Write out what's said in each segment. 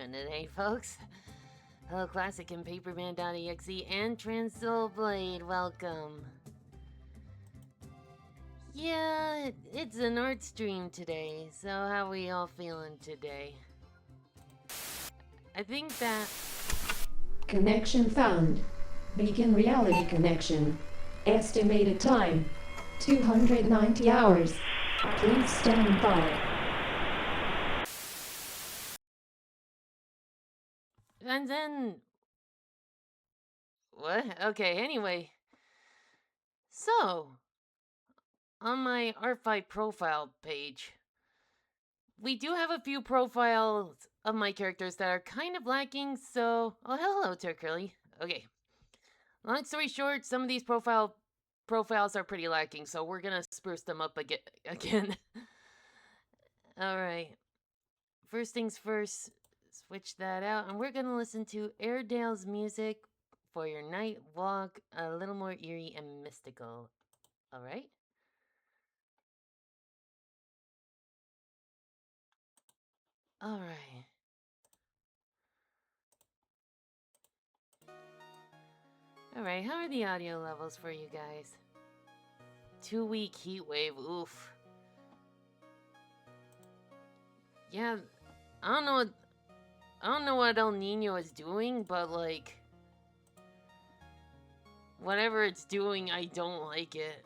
doing today, folks? Hello, Classic and Paperman.exe and Transil Blade, welcome. Yeah, it's an art stream today, so how we all feeling today? I think that... Connection found. Beacon reality connection. Estimated time. 290 hours. Please stand by. And then... What? Okay, anyway. So, on my Art5 profile page, we do have a few profiles of my characters that are kind of lacking, so... Oh, hello, Turkirly. Okay. Long story short, some of these profiles are pretty lacking, so we're gonna spruce them up again. Alright. First things first, switch that out, and we're gonna listen to Airedale's music for your night walk, a little more eerie and mystical. Alright? Alright. Alright, how are the audio levels for you guys? 2-week heat wave, oof. Yeah, I don't know what El Nino is doing, but like... Whatever it's doing, I don't like it.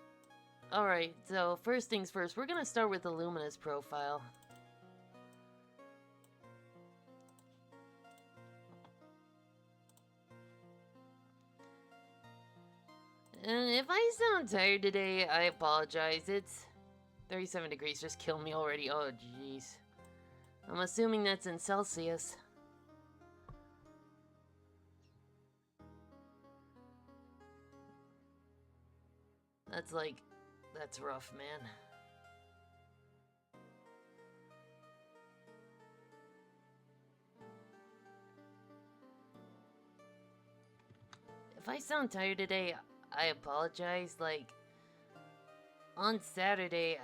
Alright, so first things first, we're gonna start with the Luminous profile. And if I sound tired today, I apologize. It's 37 degrees, just killed me already. Oh, jeez. I'm assuming that's in Celsius. That's rough, man. If I sound tired today, I apologize. Like, on Saturday,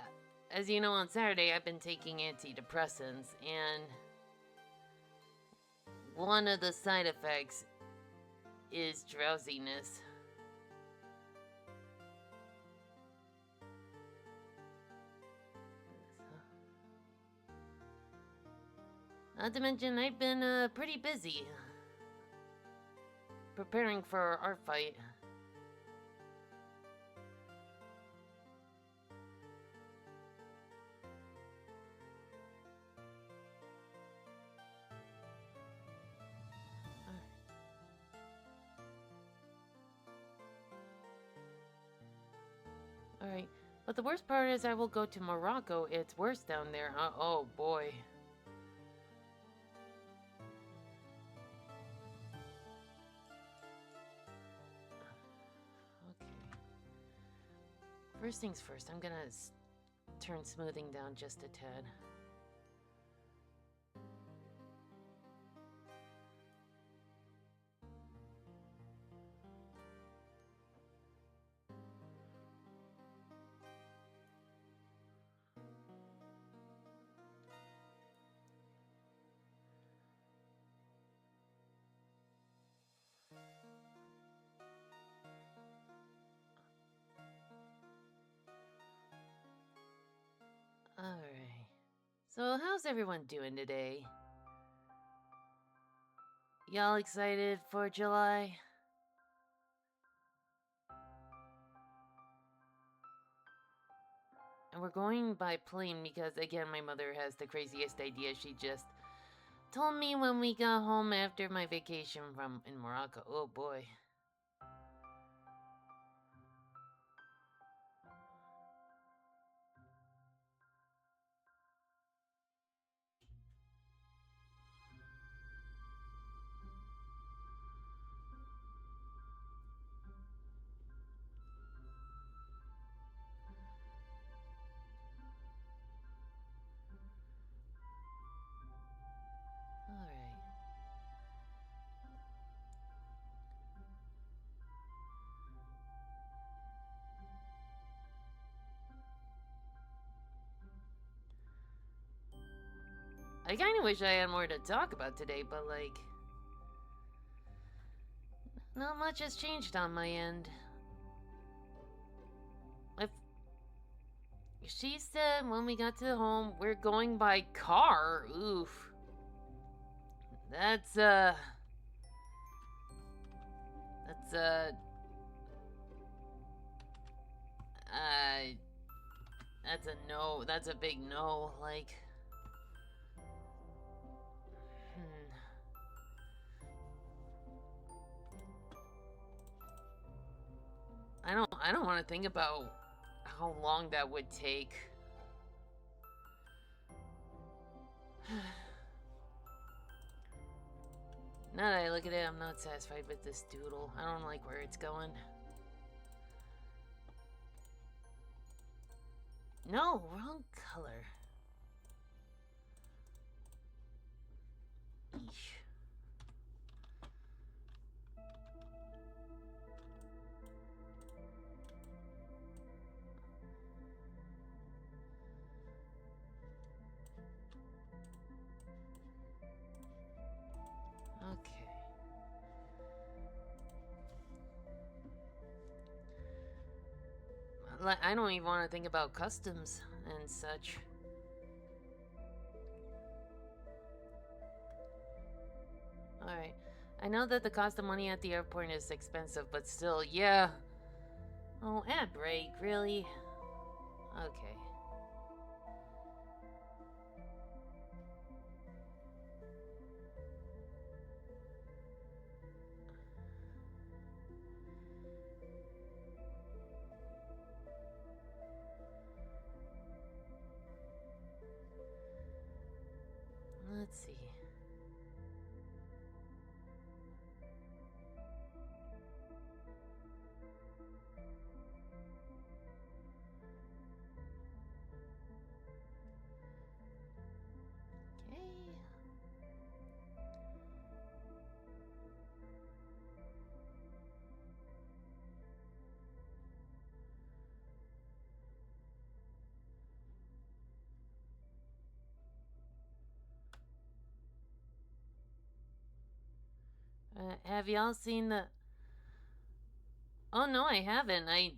as you know, on Saturday I've been taking antidepressants, and one of the side effects is drowsiness. Not to mention, I've been pretty busy preparing for our fight. Alright, but the worst part is I will go to Morocco. It's worse down there, huh? Oh boy. Okay. First things first, I'm gonna turn smoothing down just a tad. Alright. So, how's everyone doing today? Y'all excited for July? And we're going by plane because, again, my mother has the craziest idea. She just told me when we got home after my vacation in Morocco. Oh boy. Alright. I kind of wish I had more to talk about today, but like, not much has changed on my end. If she said when we got to home we're going by car, oof. That's That's uh that's a no. That's a big no. Like, hmm. I don't want to think about how long that would take. Now that I look at it, I'm not satisfied with this doodle. I don't like where it's going. No, wrong color. Eesh. Okay. Like, I don't even want to think about customs and such. Alright. I know that the cost of money at the airport is expensive, but still, yeah. Oh, and a break, really? Okay. Let's see. Okay. Have y'all seen the... Oh, no, I haven't. I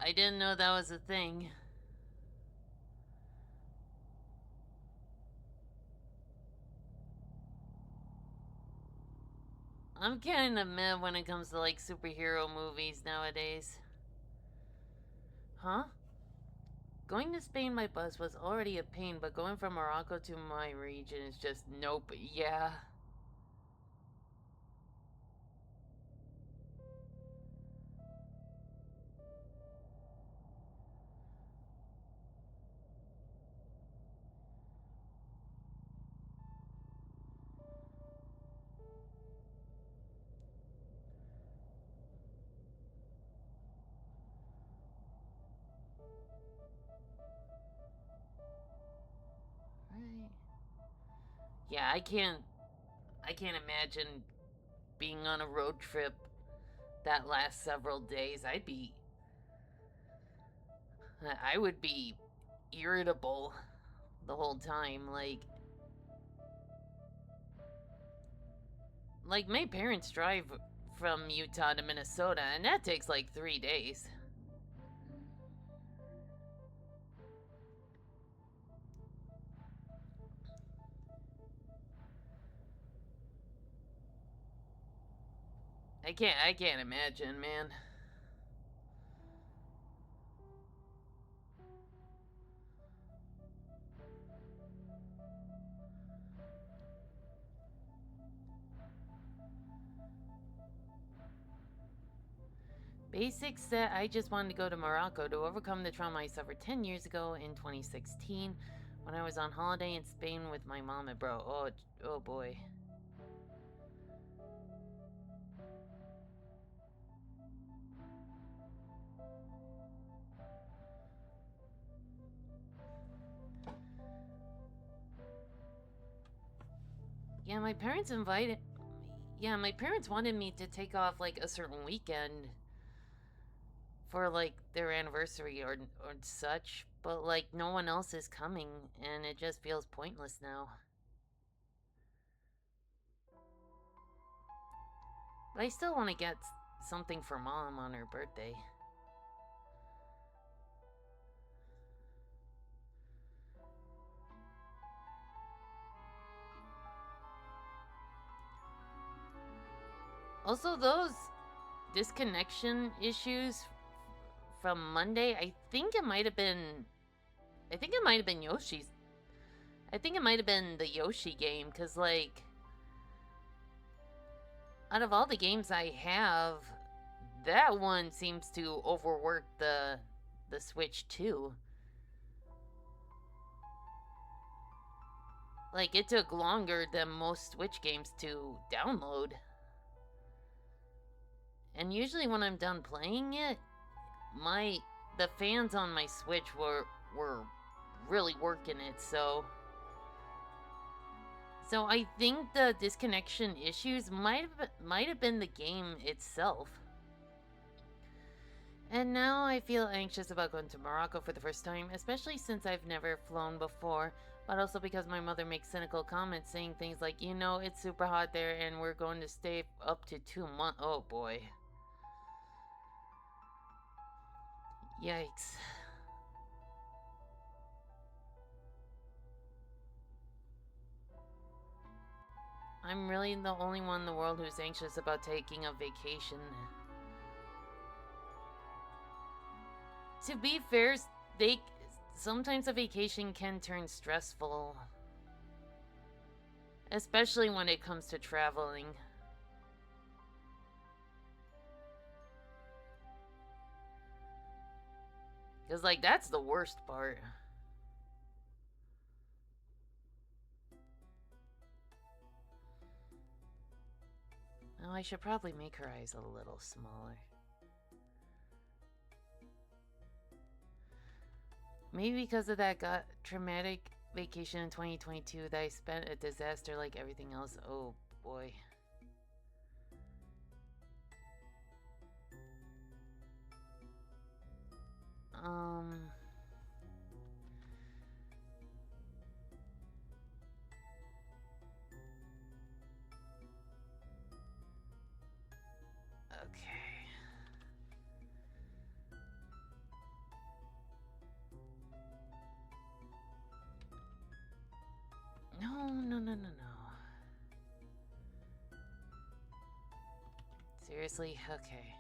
didn't know that was a thing. I'm kind of meh when it comes to, like, superhero movies nowadays. Huh? Going to Spain by bus was already a pain, but going from Morocco to my region is just nope. Yeah. Right. Yeah, I can't imagine being on a road trip that lasts several days. I would be irritable the whole time. Like my parents drive from Utah to Minnesota, and that takes like 3 days. I can't imagine, man. Basics said I just wanted to go to Morocco to overcome the trauma I suffered 10 years ago in 2016 when I was on holiday in Spain with my mom and bro. Oh boy. Yeah, my parents invited. Yeah, my parents wanted me to take off like a certain weekend for like their anniversary or such, but like no one else is coming and it just feels pointless now. But I still want to get something for Mom on her birthday. Also, those disconnection issues from Monday, I think it might have been Yoshi's. I think it might have been the Yoshi game, because, like, out of all the games I have, that one seems to overwork the Switch too. Like, it took longer than most Switch games to download. And usually when I'm done playing it, the fans on my Switch were really working it, so I think the disconnection issues might have been the game itself. And now I feel anxious about going to Morocco for the first time, especially since I've never flown before, but also because my mother makes cynical comments saying things like, you know, it's super hot there and we're going to stay up to 2 months. Oh boy. Yikes. I'm really the only one in the world who's anxious about taking a vacation. To be fair, sometimes a vacation can turn stressful. Especially when it comes to traveling. Because, like, that's the worst part. Oh, I should probably make her eyes a little smaller. Maybe because of that traumatic vacation in 2022 that I spent a disaster like everything else. Oh boy. Okay. No. Seriously? Okay.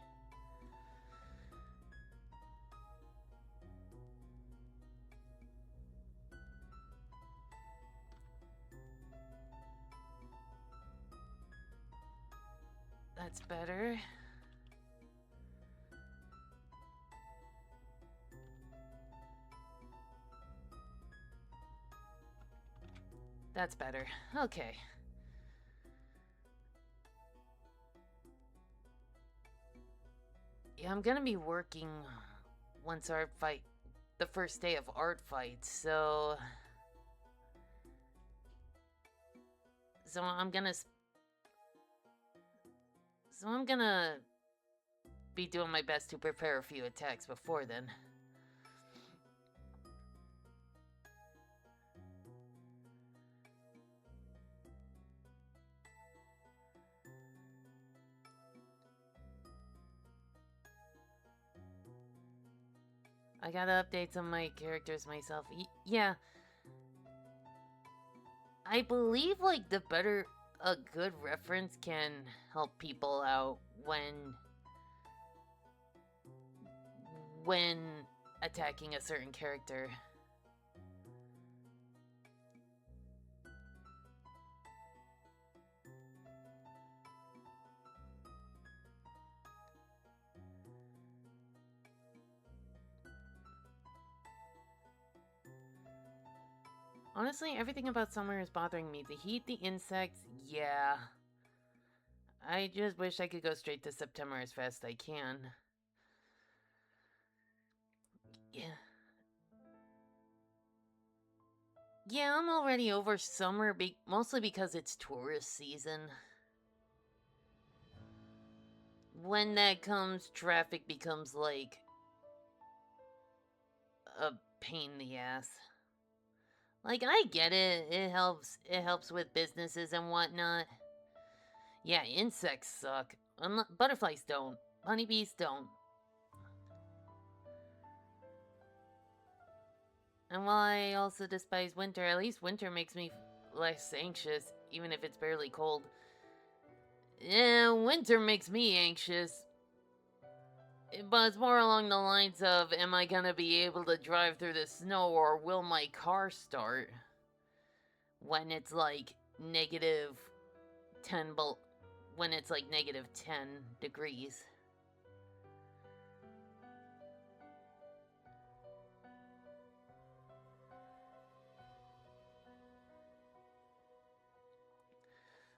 That's better. That's better. Okay. Yeah, I'm gonna be working once the first day of art fight, so I'm gonna be doing my best to prepare a few attacks before then. I got updates on my characters myself. Yeah. I believe, like, a good reference can help people out when attacking a certain character. Honestly, everything about summer is bothering me. The heat, the insects, yeah. I just wish I could go straight to September as fast as I can. Yeah. Yeah, I'm already over summer, mostly because it's tourist season. When that comes, traffic becomes, like, a pain in the ass. Like, I get it. It helps with businesses and whatnot. Yeah, insects suck. Butterflies don't. Honeybees don't. And while I also despise winter, at least winter makes me less anxious, even if it's barely cold. Yeah, winter makes me anxious. But it's more along the lines of, am I gonna be able to drive through the snow, or will my car start when it's like negative 10 when it's like negative 10 degrees?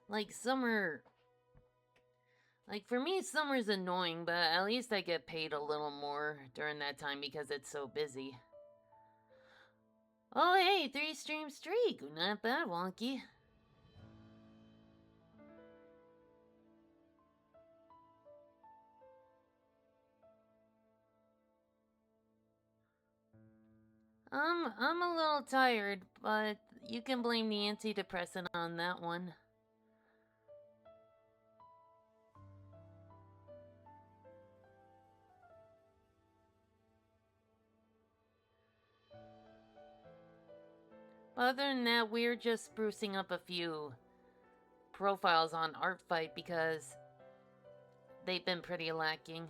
Like summer, like for me summer's annoying, but at least I get paid a little more during that time because it's so busy. Oh hey, 3 stream streak, not bad, Wonky. I'm a little tired, but you can blame the antidepressant on that one. Other than that, we're just sprucing up a few profiles on Artfight because they've been pretty lacking.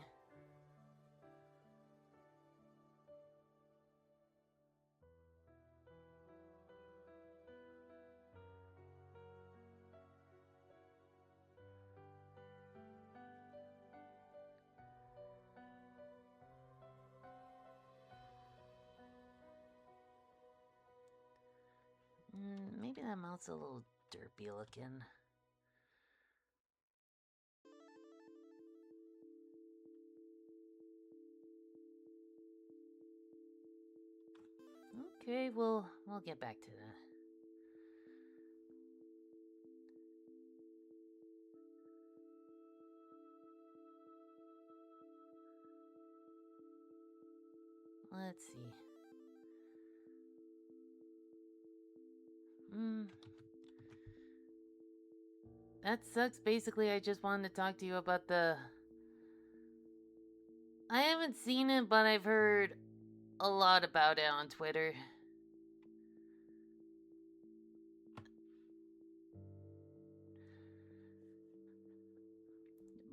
Maybe that mouth's a little derpy looking. Okay, we'll get back to that. Let's see. That sucks. Basically, I just wanted to talk to you about the... I haven't seen it, but I've heard a lot about it on Twitter.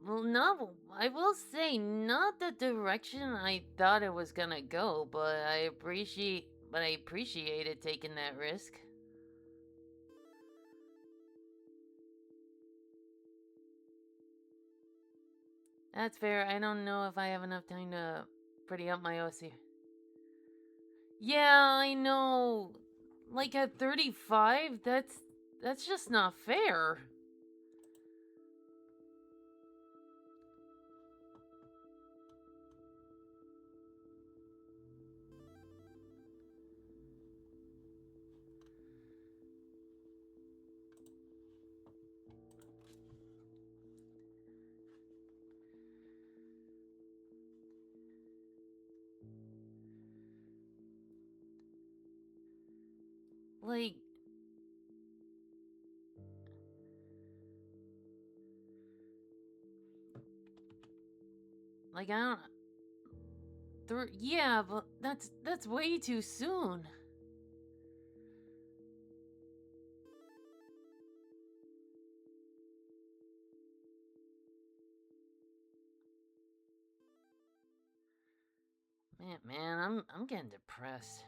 Well, no, I will say, not the direction I thought it was gonna go, but I appreciate it taking that risk. That's fair. I don't know if I have enough time to pretty up my OC. Yeah, I know. Like at 35, that's just not fair. Like, I don't. Yeah, but that's way too soon. Man, I'm getting depressed.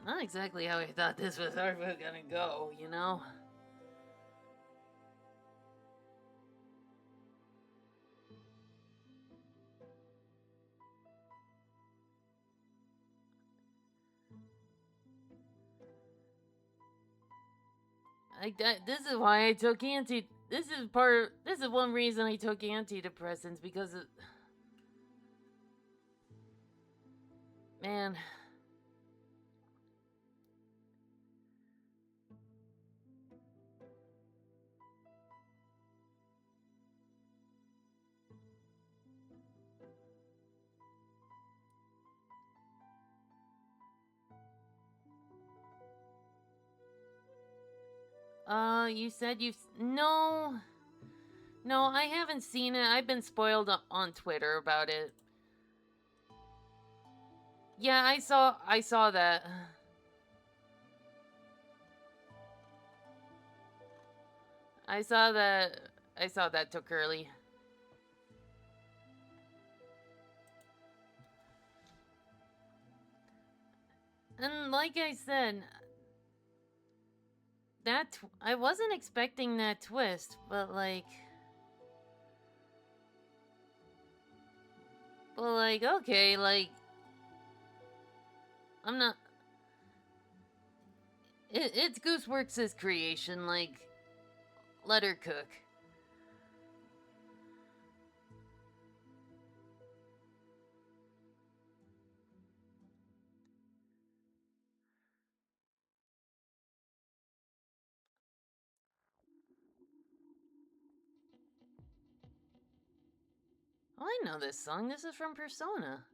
Not exactly how I thought this was ever gonna go, you know? This is why I took This is one reason I took antidepressants, because man, You said no. No, I haven't seen it. I've been spoiled on Twitter about it. Yeah, I saw that. I saw that I saw that took early. And like I said, I wasn't expecting that twist, but okay, I'm not it's Gooseworks' creation, let her cook. Oh, I know this song. This is from Persona.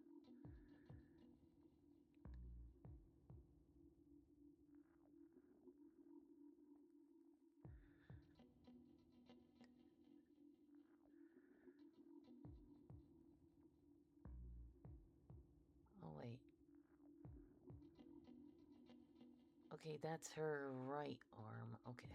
Oh wait. Okay, that's her right arm. Okay.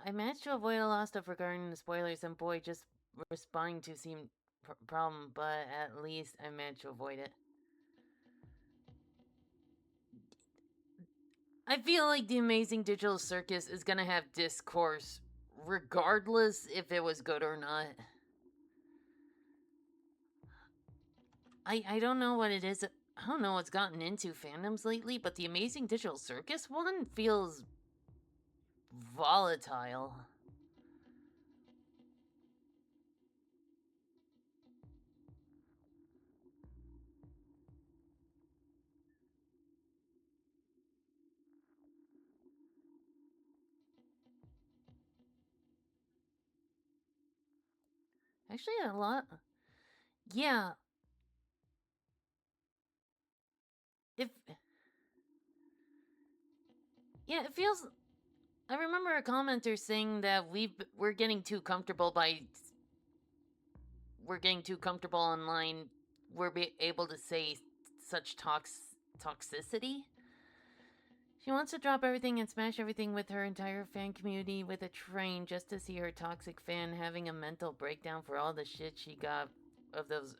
I managed to avoid a lot of stuff regarding the spoilers, and boy, just responding to seemed problem, but at least I managed to avoid it. I feel like the Amazing Digital Circus is gonna have discourse, regardless if it was good or not. I don't know what it is. I don't know what's gotten into fandoms lately, but the Amazing Digital Circus one feels volatile. Actually, a lot. Yeah, if yeah, it feels. I remember a commenter saying that we're getting too comfortable online. We're able to say such toxicity. She wants to drop everything and smash everything with her entire fan community with a train just to see her toxic fan having a mental breakdown for all the shit she got of those.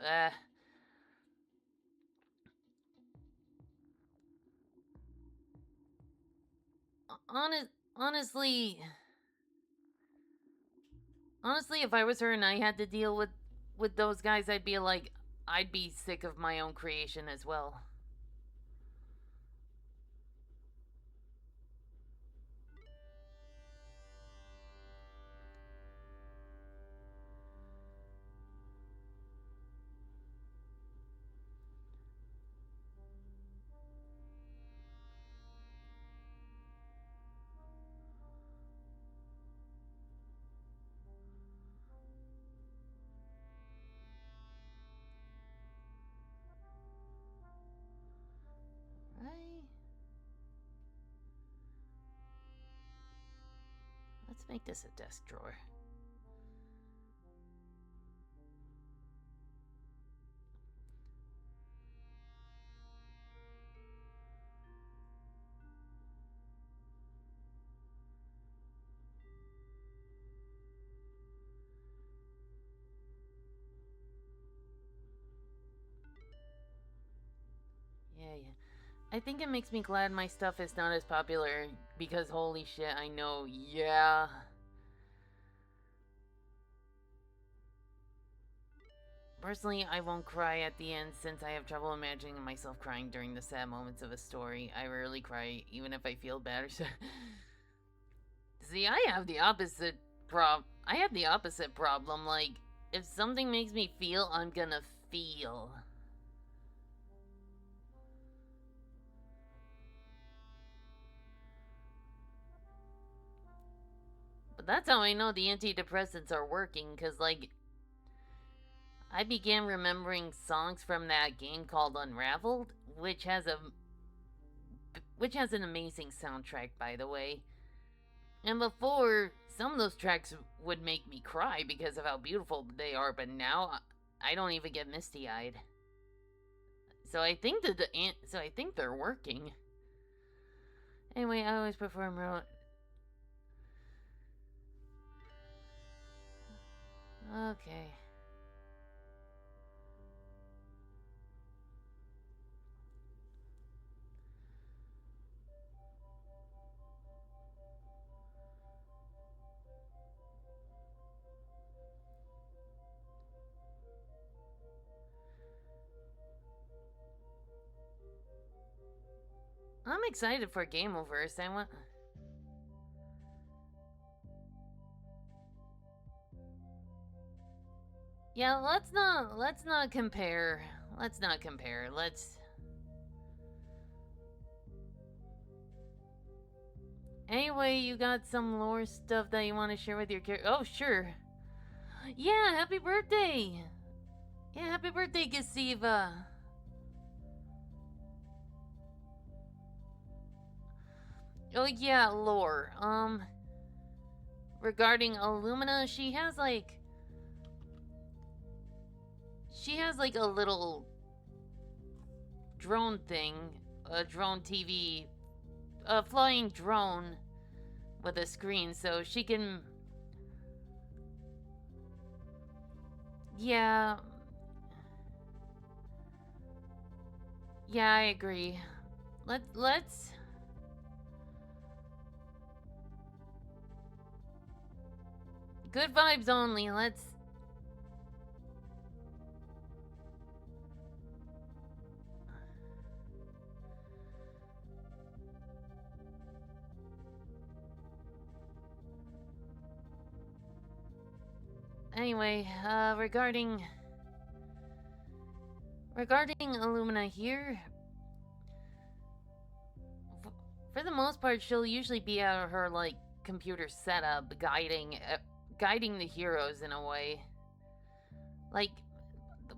Honest, honestly, honestly, if I was her and I had to deal with those guys, I'd be sick of my own creation as well. Right? Let's make this a desk drawer. Yeah, yeah. I think it makes me glad my stuff is not as popular because holy shit, I know, yeah. Personally, I won't cry at the end since I have trouble imagining myself crying during the sad moments of a story. I rarely cry, even if I feel bad or so. See, I have the opposite I have the opposite problem. Like, if something makes me feel, I'm gonna feel. But That's how I know the antidepressants are working, because, like, I began remembering songs from that game called Unraveled, which has an amazing soundtrack, by the way. And before, some of those tracks would make me cry because of how beautiful they are, but now I don't even get misty-eyed. So I think they're working. Anyway, I always perform. Okay. I'm excited for Gameoverse. I want. Yeah, let's not compare. Let's not compare. Let's. Anyway, you got some lore stuff that you want to share with your character? Oh, sure. Yeah, happy birthday. Yeah, happy birthday, Gasiva. Oh yeah, lore. Regarding Illumina, she has like a little drone thing, a drone TV, a flying drone with a screen, so she can. Yeah, yeah, I agree. Let's. Good vibes only. Let's. Anyway, regarding Illumina here, for the most part, she'll usually be at her like computer setup, guiding the heroes in a way. Like,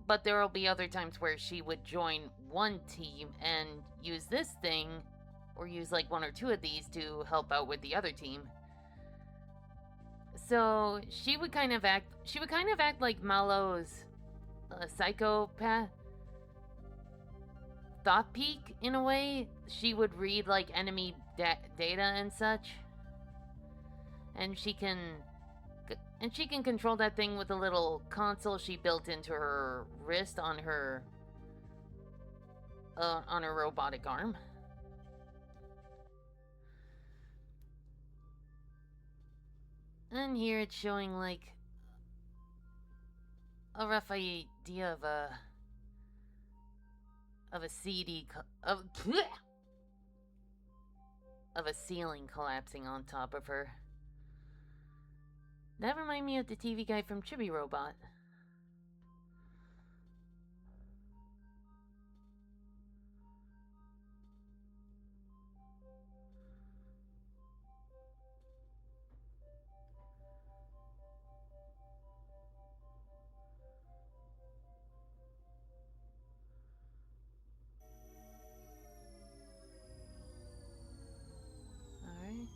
but there will be other times where she would join one team and use this thing, or use like one or two of these to help out with the other team. So she would kind of act. She would kind of act like Malo's psychopath thought peek in a way. She would read like enemy data and such, and she can control that thing with a little console she built into her wrist on her robotic arm. And here it's showing like a rough idea of a CD of a ceiling collapsing on top of her. That reminded me of the TV guy from Chibi Robot. Alright.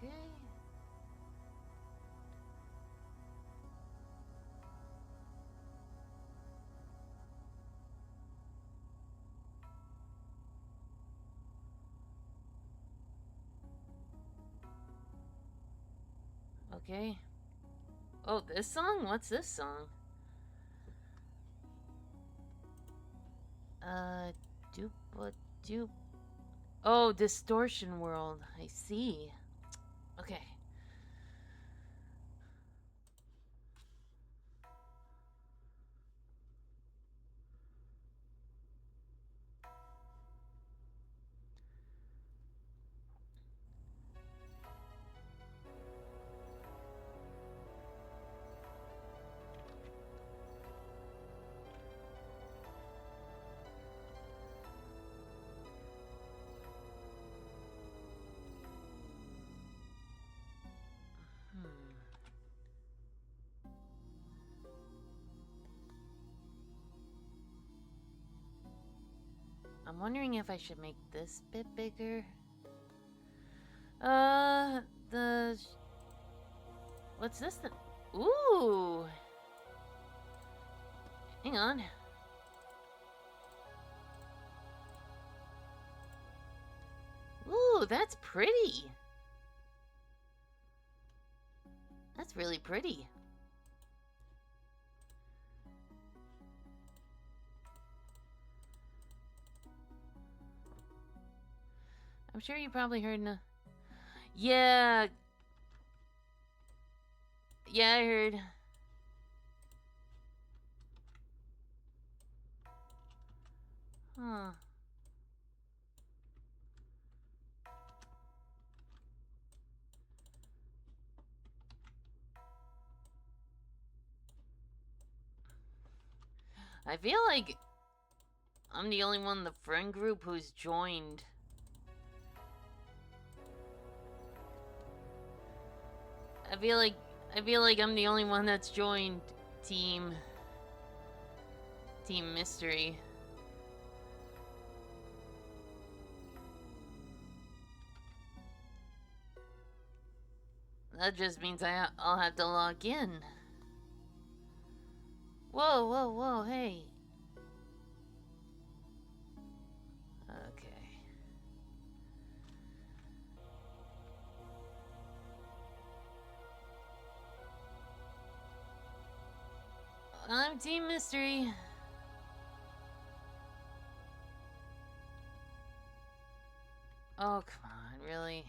Okay. Okay. Oh, this song? What's this song? Uh, dupa dupe. Oh, Distortion World. I see. Okay. I'm wondering if I should make this bit bigger. The... What's this then? Ooh! Hang on. Ooh, that's pretty. That's really pretty. I'm sure you probably heard Yeah. Yeah, I heard. Huh. I feel like I'm the only one in the friend group who's joined. I feel like I'm the only one that's joined Team Mystery. That just means I'll have to log in. Whoa, whoa, whoa, hey. Okay. I'm Team Mystery. Oh, come on, really?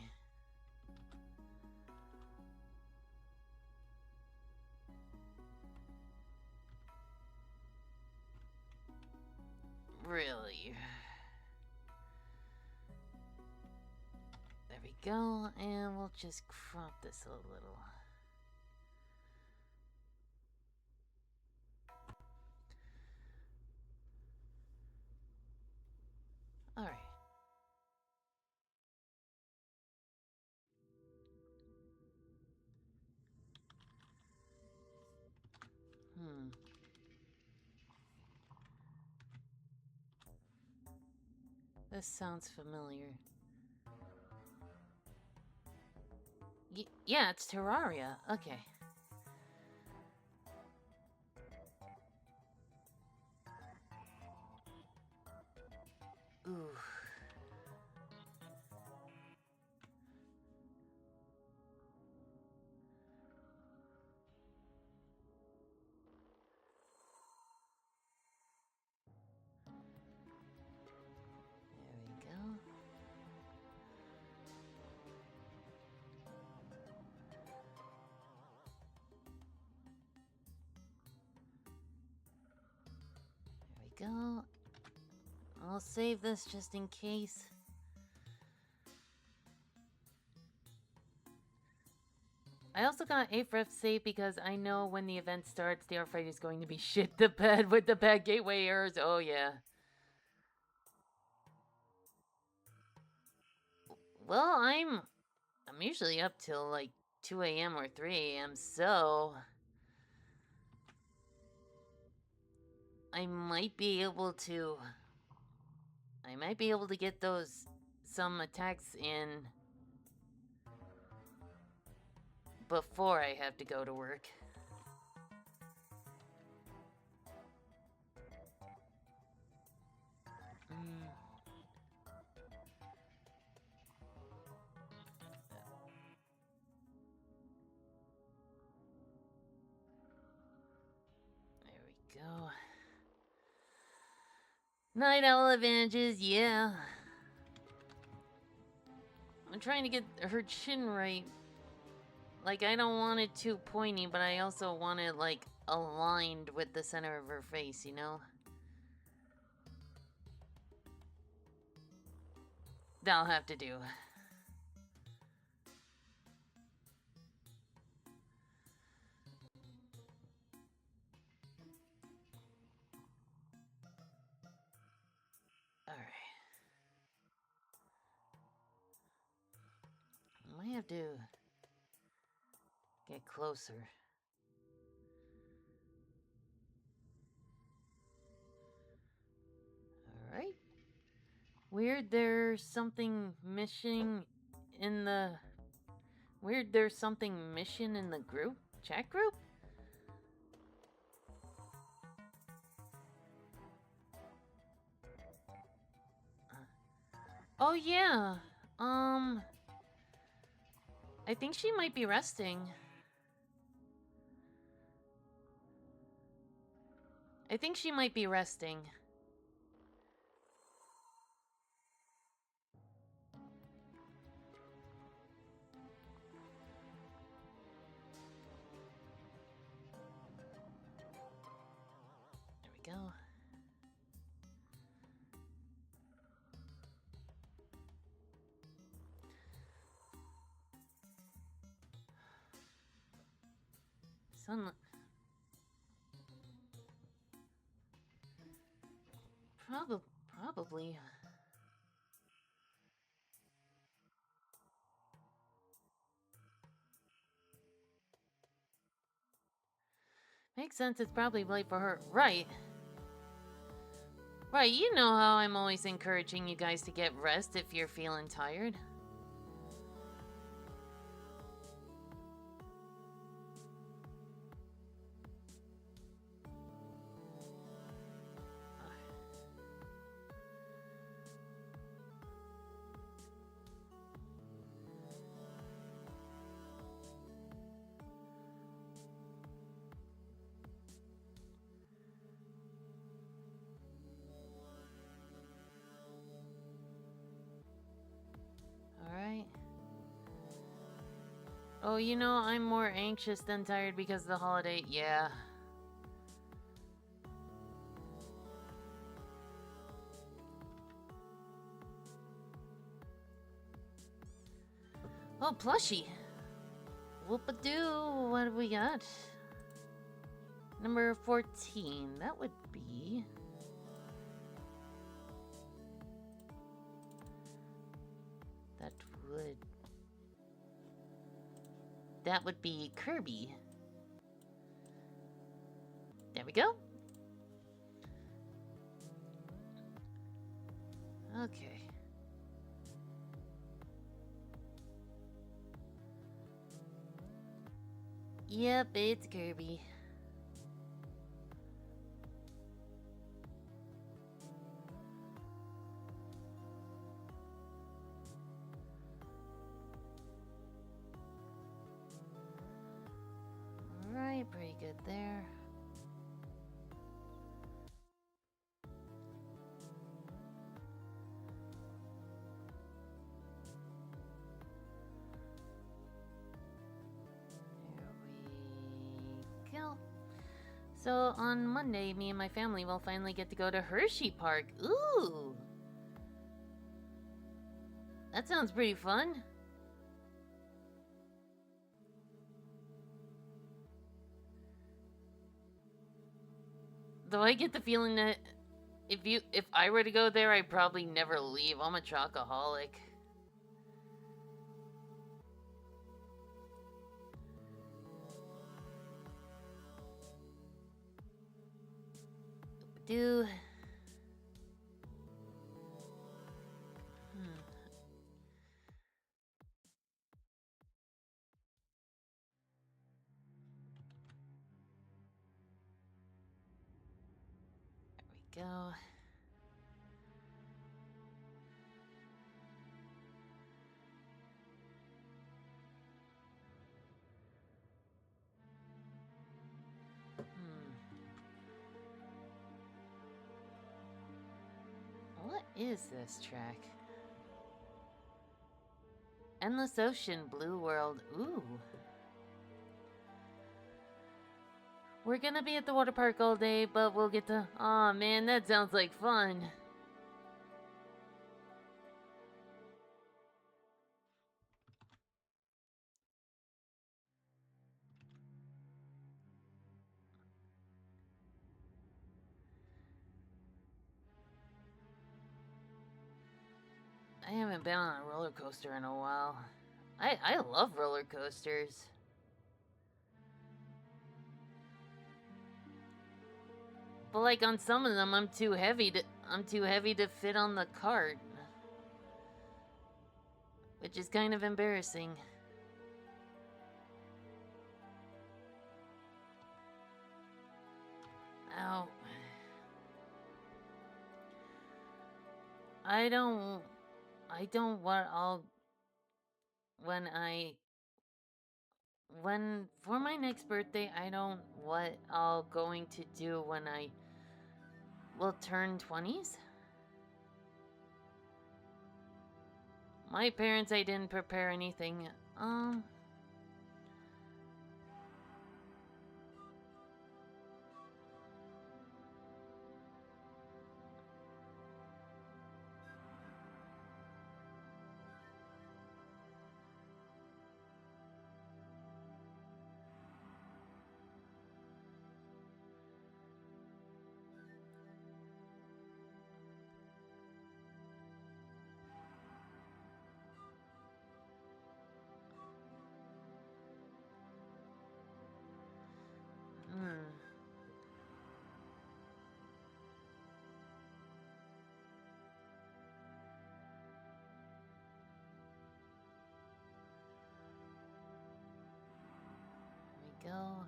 Really? There we go, and we'll just crop this a little. Alright. This sounds familiar. Yeah, it's Terraria. Okay. Ooh. There we go. There we go. I'll save this just in case. I also got AFREF save because I know when the event starts, the R-Fight is going to be shit the bed with the bad gateway errors. Oh, yeah. Well, I'm usually up till like 2 a.m. or 3 a.m., so I might be able to get some attacks in before I have to go to work. There we go. Night owl advantages, yeah. I'm trying to get her chin right. Like, I don't want it too pointy, but I also want it, like, aligned with the center of her face, you know? That'll have to do. Alright. I might have to get closer. Alright. Weird there's something missing in the... Weird there's something missing in the group? Chat group? Oh yeah. I think she might be resting. I think she might be resting. There we go. Sunlight. Probably. Makes sense, it's probably late for her. Right. Right, you know how I'm always encouraging you guys to get rest if you're feeling tired. Alright. Oh, you know, I'm more anxious than tired because of the holiday. Yeah. Oh, plushie. Whoop-a-doo. What do we got? Number 14. That would be... That would be Kirby. There we go. Okay. Yep, it's Kirby. Alright, pretty good there. There we go. So on Monday, me and my family will finally get to go to Hershey Park. Ooh! That sounds pretty fun. Though I get the feeling that if I were to go there, I'd probably never leave. I'm a chocoholic. Do. There we go. What is this track? Endless Ocean, Blue World. Ooh. We're gonna be at the water park all day, but we'll get to... Aw, man, that sounds like fun. I haven't been on a roller coaster in a while. I love roller coasters. But like on some of them, I'm too heavy to fit on the cart. which is kind of embarrassing. Ow. I don't want all when for my next birthday, I don't what I'll going to do when I will turn 20s. My parents, I didn't prepare anything. Hmm. There we go.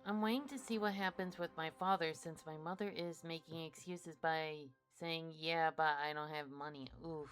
I'm waiting to see what happens with my father since my mother is making excuses by saying, yeah, but I don't have money. Oof.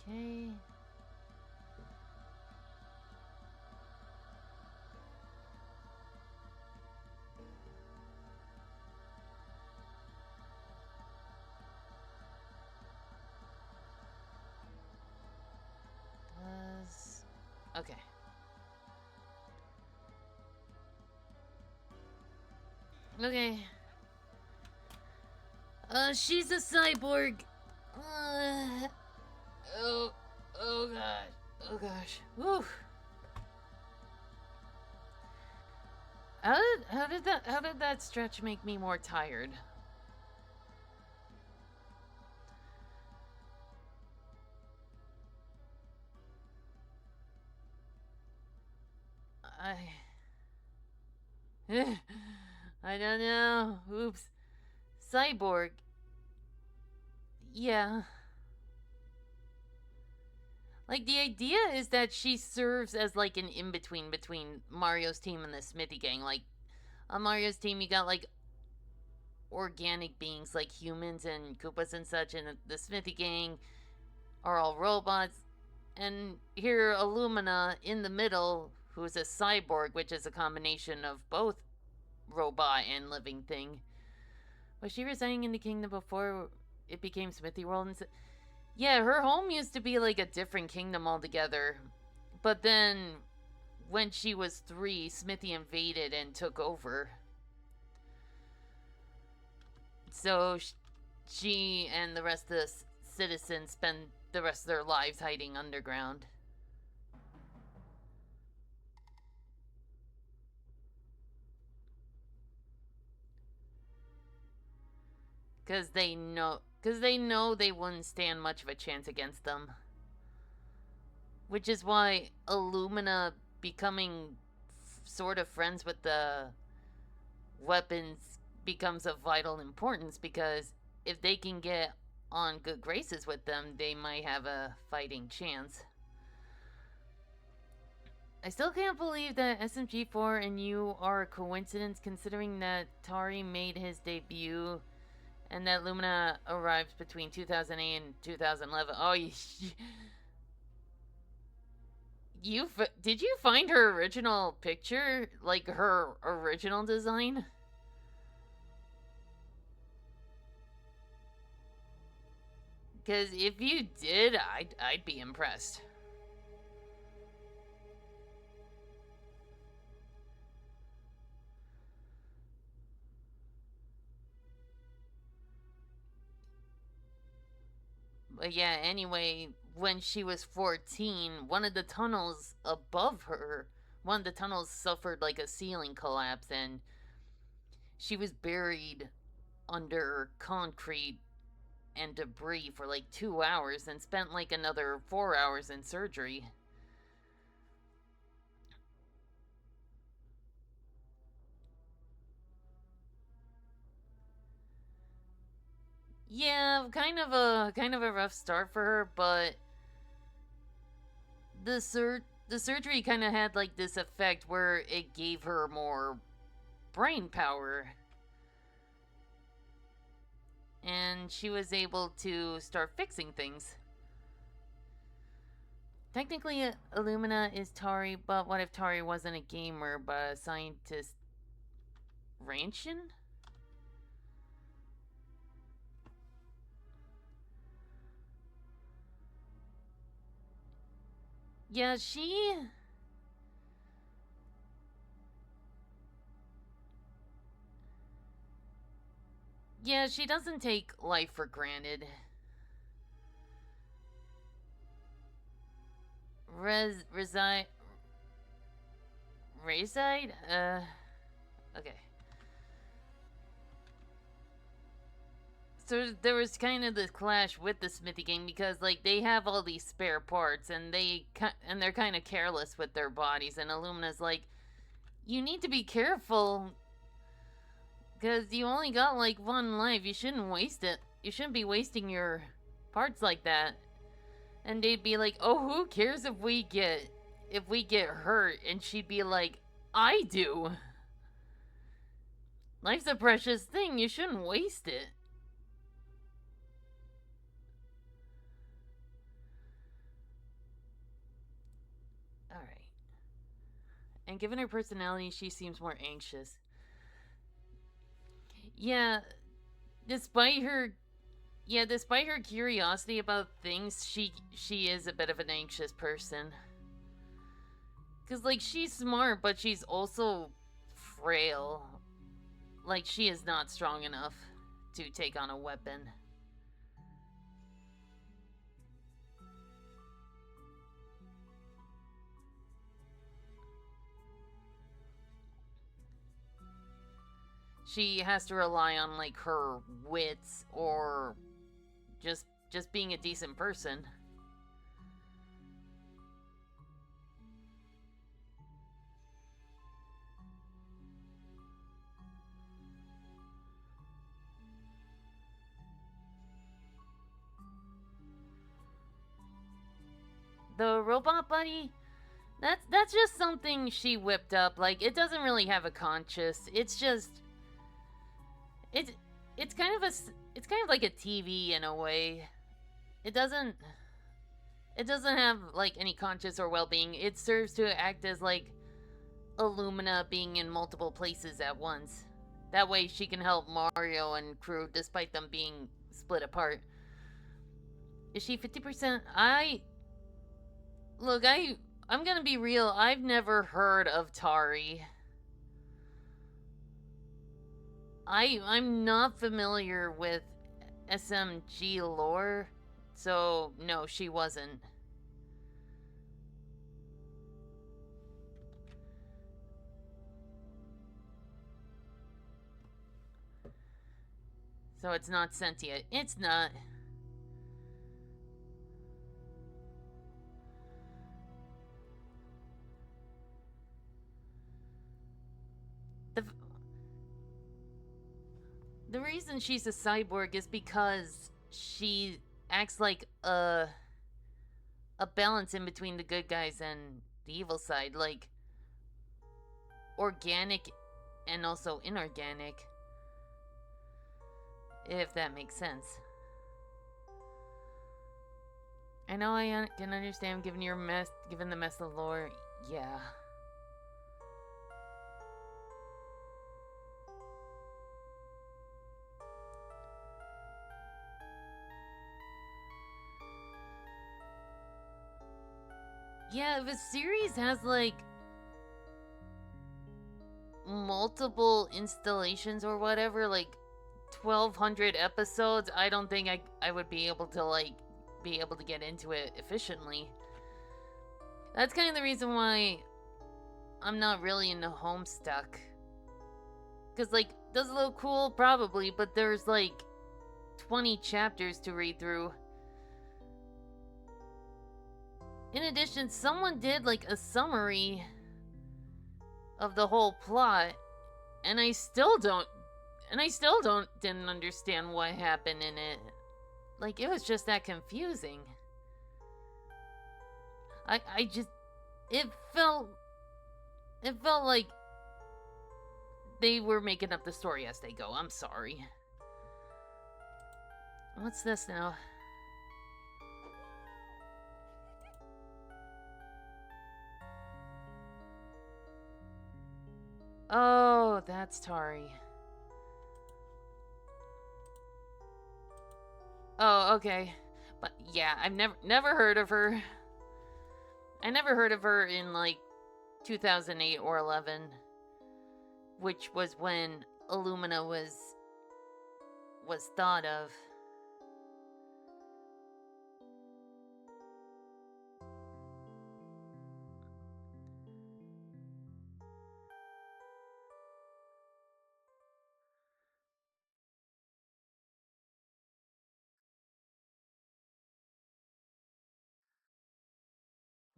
Okay. Okay. Okay. She's a cyborg. Oh, oh god. Oh gosh. Woo. How did that stretch make me more tired? I I don't know. Oops. Cyborg. Yeah. Like the idea is that she serves as like an in-between between Mario's team and the Smithy gang. Like on Mario's team you got like organic beings like humans and Koopas and such, and the Smithy gang are all robots. And here Illumina in the middle, who is a cyborg, which is a combination of both robot and living thing. Was she residing in the kingdom before it became Smithy World? Yeah, her home used to be like a different kingdom altogether. But then when she was 3, Smithy invaded and took over. So she and the rest of the citizens spend the rest of their lives hiding underground. Because they know they wouldn't stand much of a chance against them. Which is why Illumina becoming sort of friends with the weapons becomes of vital importance, because if they can get on good graces with them, they might have a fighting chance. I still can't believe that SMG4 and you are a coincidence, considering that Tari made his debut and that Lumina arrived between 2008 and 2011. Oh, did you find her original picture? Like her original design? Because if you did, I'd be impressed. But yeah, anyway, when she was 14, one of the tunnels above her, one of the tunnels suffered like a ceiling collapse, and she was buried under concrete and debris for like 2 hours and spent like another 4 hours in surgery. Yeah, kind of a rough start for her, but the surgery kind of had like this effect where it gave her more brain power, and she was able to start fixing things. Technically, Illumina is Tari, but what if Tari wasn't a gamer but a scientist? Ranchin? Yeah, she doesn't take life for granted. Reside. Reside? Okay. So there was kind of this clash with the Smithy gang because like they have all these spare parts and they're kind of careless with their bodies, and Illumina's like, you need to be careful because you only got like one life. You shouldn't waste it. You shouldn't be wasting your parts like that. And they'd be like, oh, who cares if we get hurt? And she'd be like, I do. Life's a precious thing. You shouldn't waste it. Alright. And given her personality, she seems more anxious. Yeah, despite her despite her curiosity about things, she is a bit of an anxious person. Cause like she's smart, but she's also frail. Like she is not strong enough to take on a weapon. She has to rely on like her wits or just being a decent person. The robot buddy, that's just something she whipped up. Like it doesn't really have a conscience. It's it's kind of a it's kind of like a TV in a way. It doesn't have like any conscience or well-being. It serves to act as like Illumina being in multiple places at once. That way she can help Mario and crew despite them being split apart. Is she 50%? I'm gonna be real. I've never heard of Tari. I'm not familiar with SMG lore, so no, she wasn't. So it's not sentient. It's not. The the reason she's a cyborg is because she acts like a balance in between the good guys and the evil side, like organic and also inorganic, if that makes sense. I know I can understand given the mess of lore. Yeah. Yeah, if a series has like multiple installations or whatever, like 1,200 episodes, I don't think I would be able to like be able to get into it efficiently. That's kind of the reason why I'm not really into Homestuck. Because, like, does it look cool? Probably, but there's like 20 chapters to read through. In addition, someone did like a summary of the whole plot, and I still didn't understand what happened in it. Like, it was just that confusing. I just, it felt like they were making up the story as they go. I'm sorry. What's this now? Oh, that's Tari. Oh, okay. But yeah, I've never heard of her. I never heard of her in like 2008 or 11, which was when Illumina was thought of.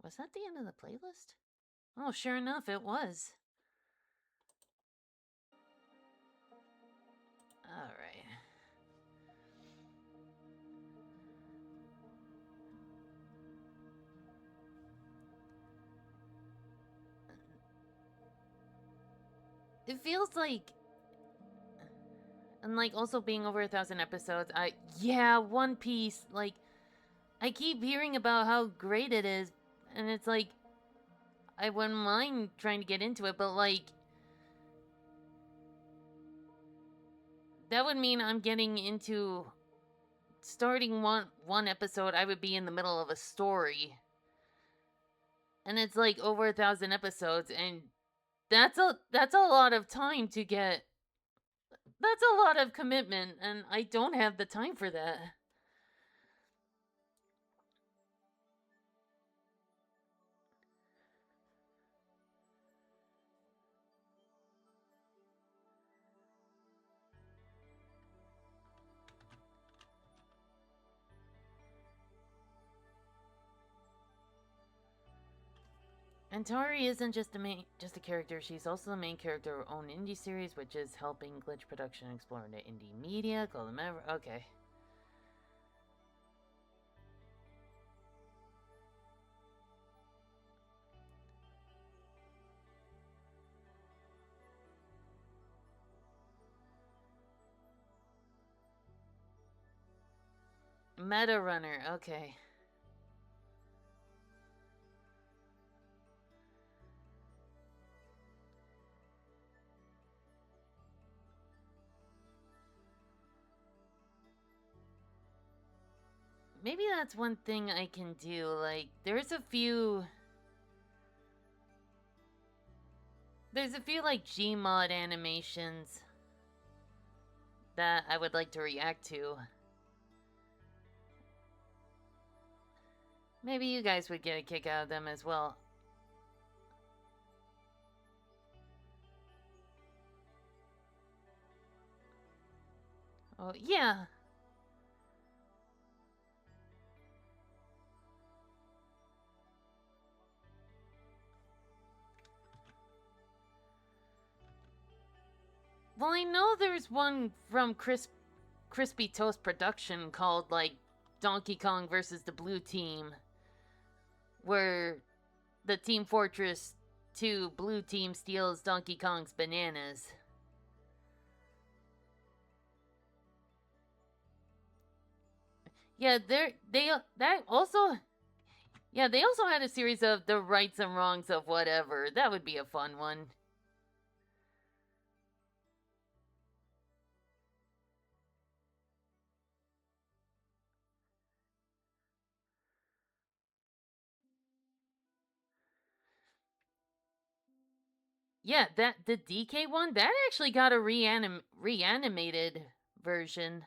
Was that the end of the playlist? Oh, sure enough, it was. Alright. It feels like, and like also being over 1,000 episodes, yeah, One Piece, like, I keep hearing about how great it is, and it's like, I wouldn't mind trying to get into it, but like, that would mean I'm getting into starting one episode. I would be in the middle of a story, and it's like over 1,000 episodes, and that's a lot of time to get. That's a lot of commitment, and I don't have the time for that. And Tari isn't just a character. She's also the main character of her own indie series, which is helping Glitch Production explore into indie media. Call them ever. Okay. Meta Runner. Okay. Maybe that's one thing I can do. Like, there's a few like Gmod animations that I would like to react to. Maybe you guys would get a kick out of them as well. Oh, yeah. Well, I know there's one from Crispy Toast Production called, like, Donkey Kong versus the Blue Team, where the Team Fortress 2 Blue Team steals Donkey Kong's bananas. Yeah, they also had a series of the rights and wrongs of whatever. That would be a fun one. Yeah, the DK one, that actually got a reanimated version.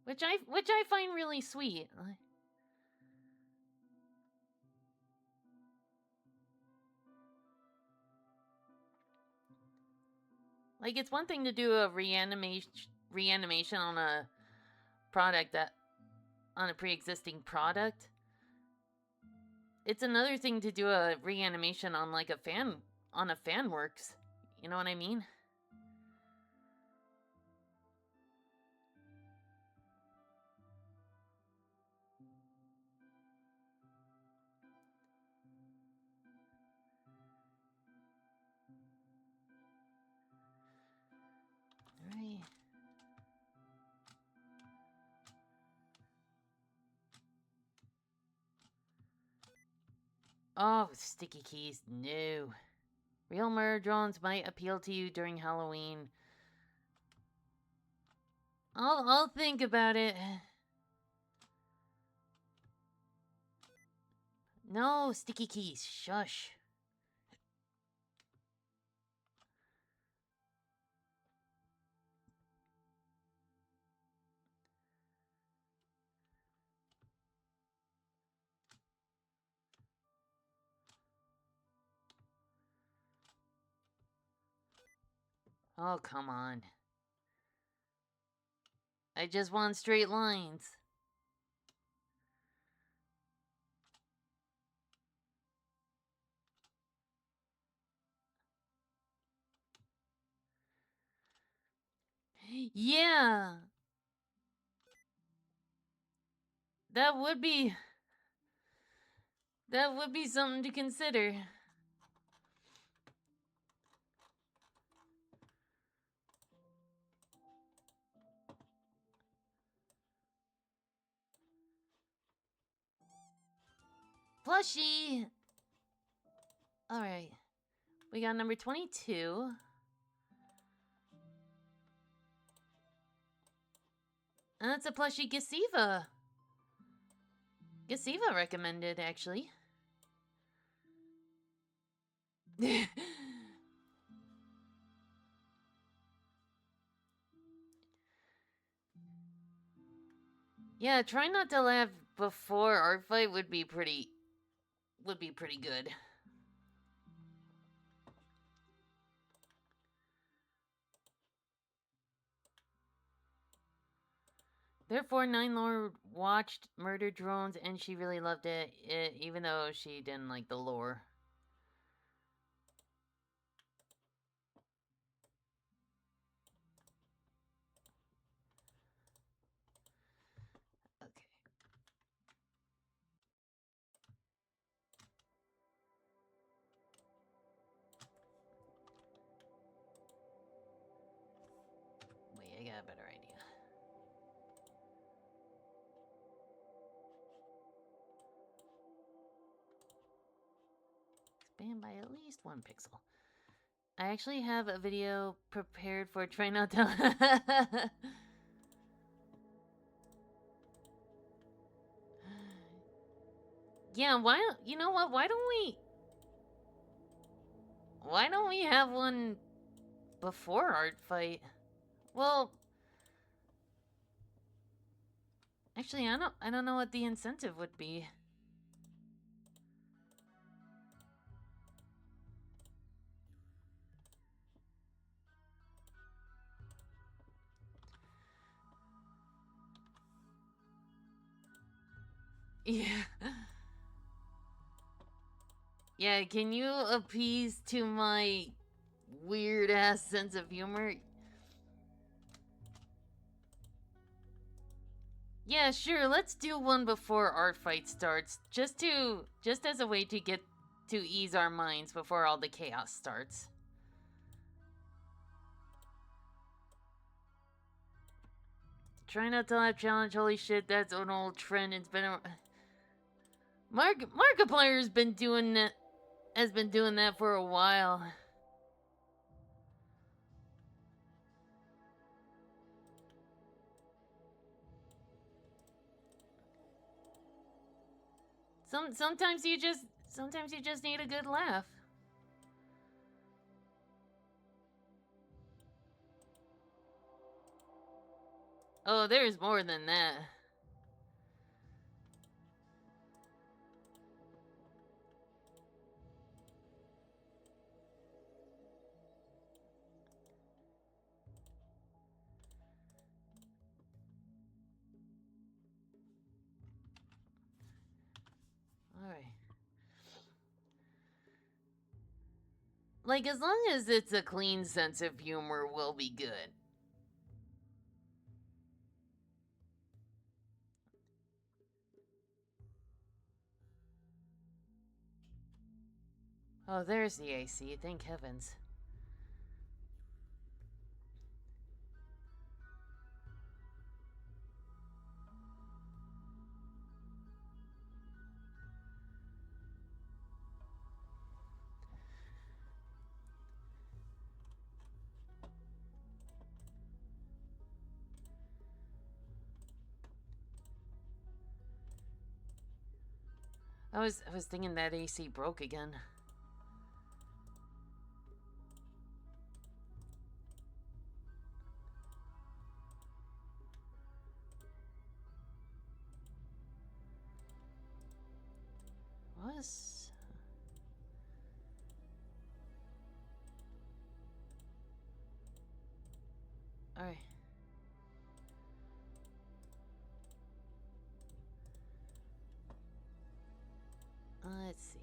which I find really sweet. Like, it's one thing to do a reanimation on a product that on a pre-existing product. It's another thing to do a reanimation on like a fan works. You know what I mean? Alright. Oh, sticky keys, no. Real murder drones might appeal to you during Halloween. I'll think about it. No, sticky keys, shush. Oh, come on. I just want straight lines. Yeah. That would be something to consider. Plushie! Alright. We got number 22. And that's a plushie Gasiva. Gasiva recommended, actually. Yeah, try not to laugh before our fight would be pretty good. Therefore, Nine Lore watched Murder Drones and she really loved it, even though she didn't like the lore. Okay. Wait, I got a better idea. Expand by at least 1 pixel. I actually have a video prepared for try not to. Yeah, you know what? Why don't we have one before art fight? Well, actually, I don't know what the incentive would be. Yeah. Yeah, can you appease to my weird ass sense of humor? Yeah, sure, let's do one before art fight starts. Just as a way to get to ease our minds before all the chaos starts. Try not to laugh challenge, holy shit, that's an old trend. It's been a Markiplier's been doing that has been doing that for a while. Sometimes you just need a good laugh. Oh, there's more than that. Alright. Like, as long as it's a clean sense of humor, we'll be good. Oh, there's the AC, thank heavens. I was thinking that AC broke again. Was... Alright. Let's see.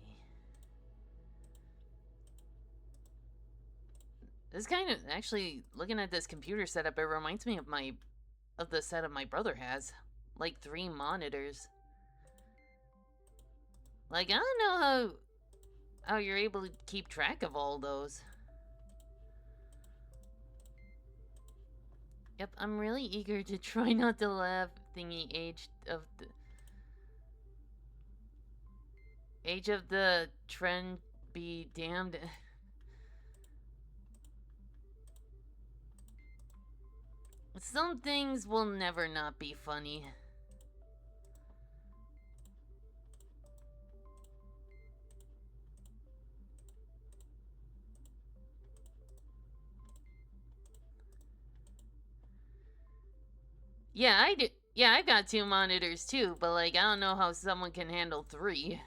This kind of, actually, looking at this computer setup, it reminds me of the setup my brother has. Like 3 monitors. Like, I don't know how you're able to keep track of all those. Yep, I'm really eager to try not to laugh. Thingy age of the trend be damned. Some things will never not be funny. Yeah, I do. Yeah, I've got 2 monitors too, but like I don't know how someone can handle 3.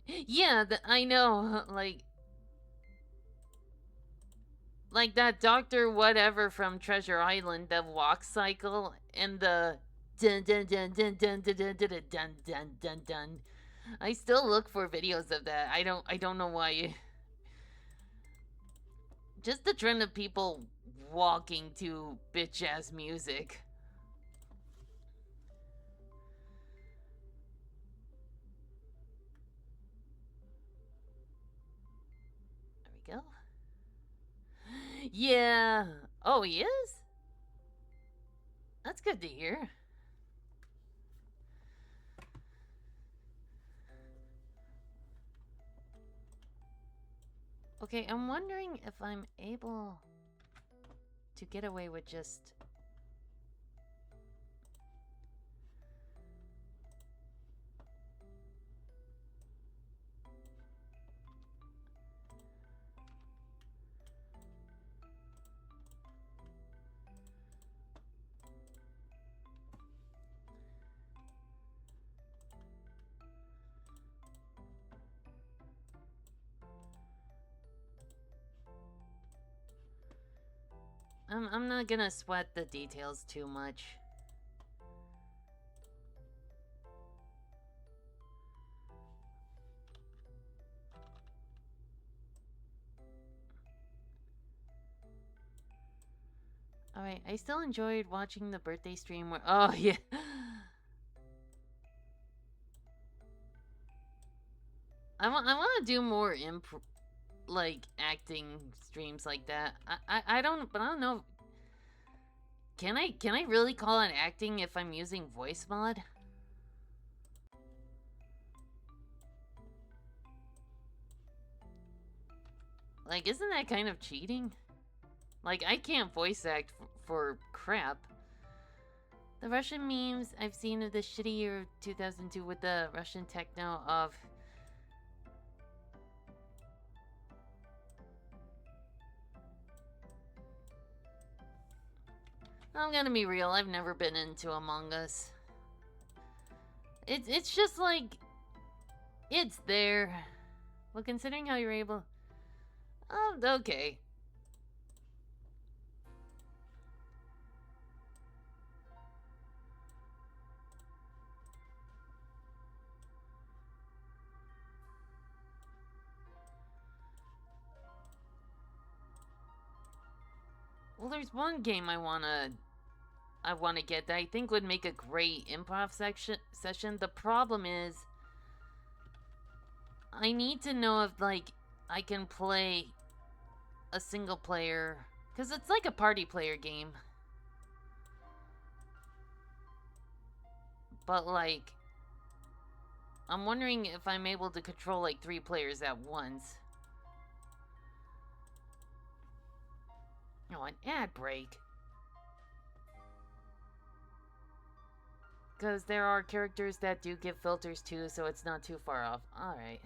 Yeah, I know. Like that Doctor Whatever from Treasure Island, the walk cycle and the dun dun dun dun dun dun dun dun dun dun dun dun. I still look for videos of that. I don't know why. Just the trend of people walking to bitch ass music. There we go. Yeah. Oh, he is? That's good to hear. Okay, I'm wondering if I'm able to get away with just... I'm not gonna sweat the details too much. Alright, I still enjoyed watching the birthday stream where... Oh, yeah. I want to do more like acting streams like that. I don't, but I don't know. Can I really call it acting if I'm using voice mod? Like, isn't that kind of cheating? Like, I can't voice act for crap. The Russian memes I've seen of the shitty year 2002 with the Russian techno of... I'm gonna be real, I've never been into Among Us. It's just like, it's there. Well, considering how you're able... Oh, okay. Well, there's one game I wanna get that I think would make a great improv session. The problem is, I need to know if, like, I can play a single player, because it's like a party player game. But, like, I'm wondering if I'm able to control, like, 3 players at once. Oh, an ad break. Because there are characters that do give filters too, so it's not too far off. Alright.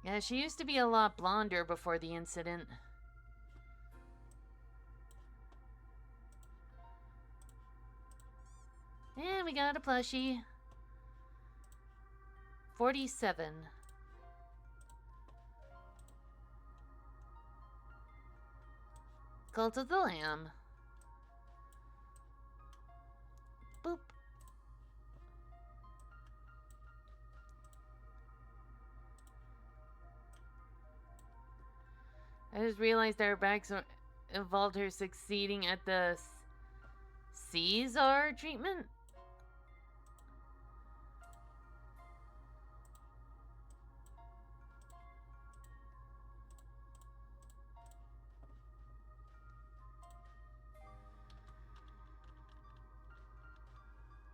Yeah, she used to be a lot blonder before the incident. And we got a plushie. 47. Cult of the Lamb. Boop. I just realized our backs involved her succeeding at the Caesar treatment?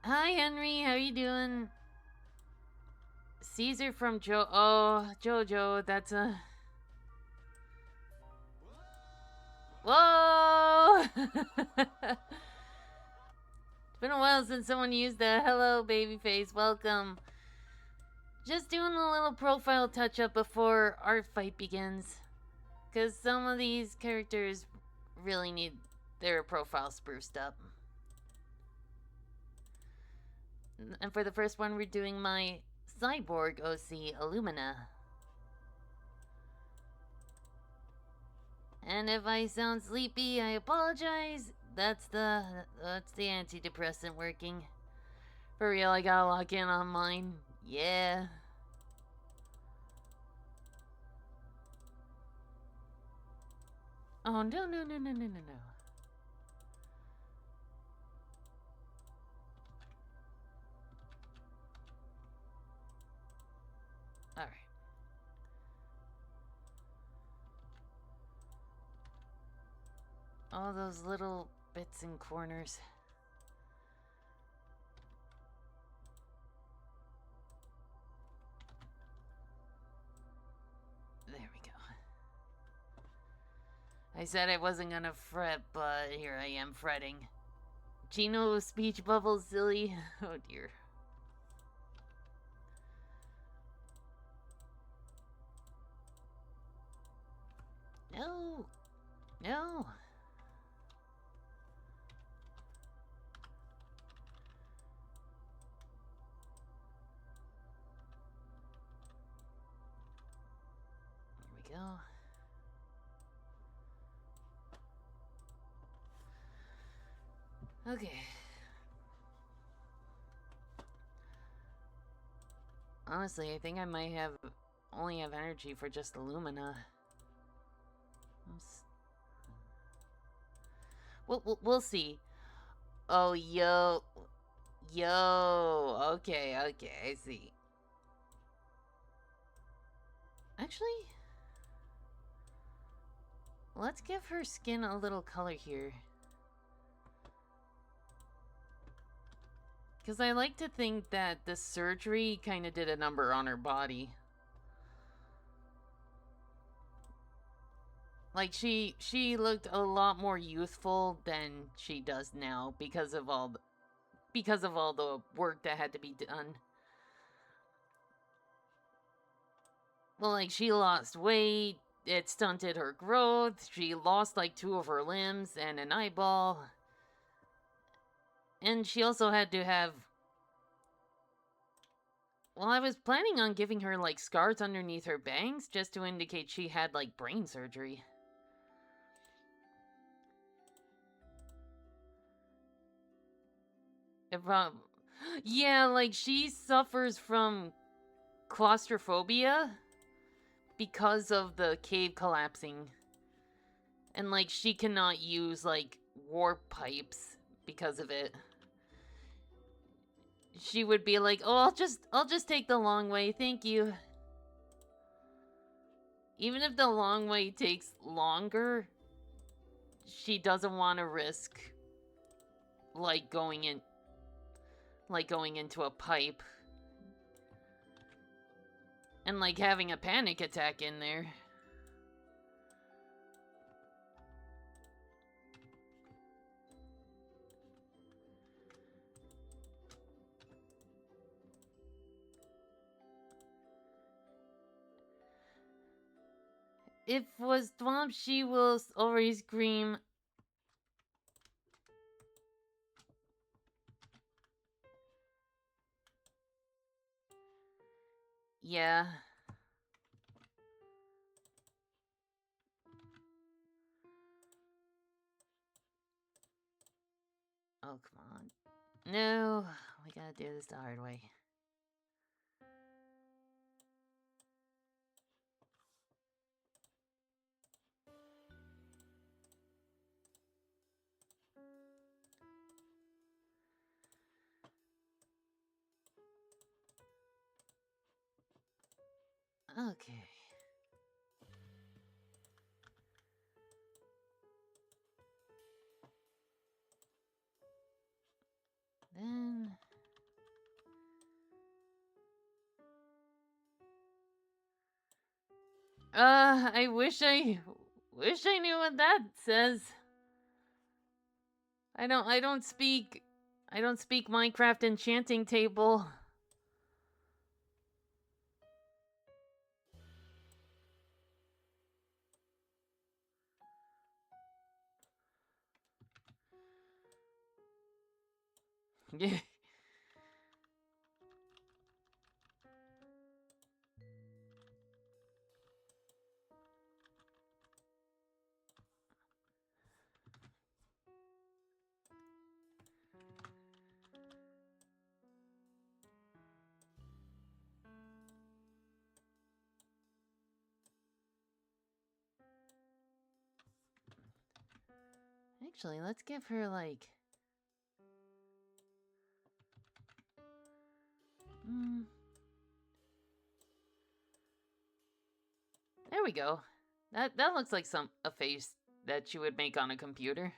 Hi, Henry. How you doing? Caesar from Jojo. That's a... Whoa! It's been a while since someone used the hello, babyface. Welcome. Just doing a little profile touch-up before our fight begins. Because some of these characters really need their profile spruced up. And for the first one, we're doing my cyborg OC, Illumina. And if I sound sleepy, I apologize. That's the antidepressant working. For real, I gotta lock in on mine. Yeah. Oh, no. Alright. All those little bits and corners. There we go. I said I wasn't gonna fret, but here I am fretting. Gino speech bubbles, silly. Oh dear. No. No. Here we go. Okay. Honestly, I think I might only have energy for just Illumina. We'll see. Oh, yo. Okay, I see. Actually, let's give her skin a little color here. Because I like to think that the surgery kind of did a number on her body. Like, she looked a lot more youthful than she does now because of all because of all the work that had to be done. Well, like, she lost weight, it stunted her growth, she lost like 2 of her limbs and an eyeball. And she also had to have. Well, I was planning on giving her like scars underneath her bangs just to indicate she had like brain surgery. If, yeah, like she suffers from claustrophobia because of the cave collapsing. And like she cannot use like warp pipes because of it. She would be like, "Oh, I'll just take the long way. Thank you." Even if the long way takes longer, she doesn't want to risk like going into a pipe and like having a panic attack in there. If was Thwomp, she will already scream. Yeah. Oh, come on. No, we gotta do this the hard way. Okay. Then I wish I knew what that says. I don't speak Minecraft enchanting table. Yeah. Actually, let's give her like there we go. That looks like a face that you would make on a computer.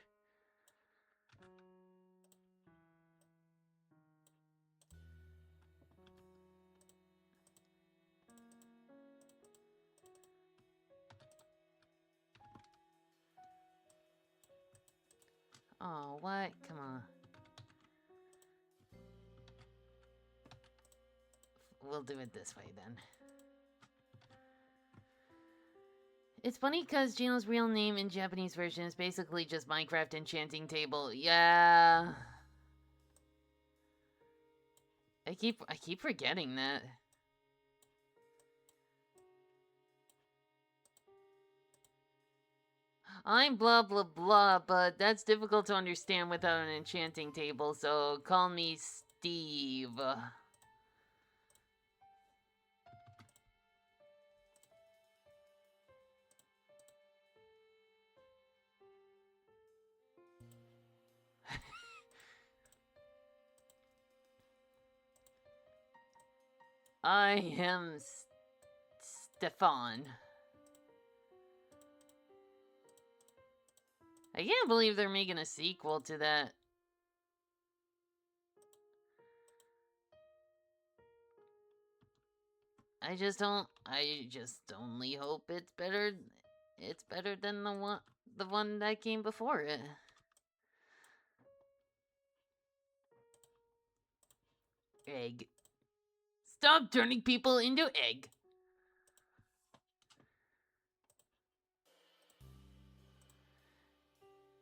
Oh, what? Come on. We'll do it this way then. It's funny because Gino's real name in Japanese version is basically just Minecraft enchanting table. Yeah. I keep forgetting that. I'm blah blah blah, but that's difficult to understand without an enchanting table, so call me Steve. I am Stefan. I can't believe they're making a sequel to that. I just only hope it's better. It's better than the one that came before it. Egg. Stop turning people into egg.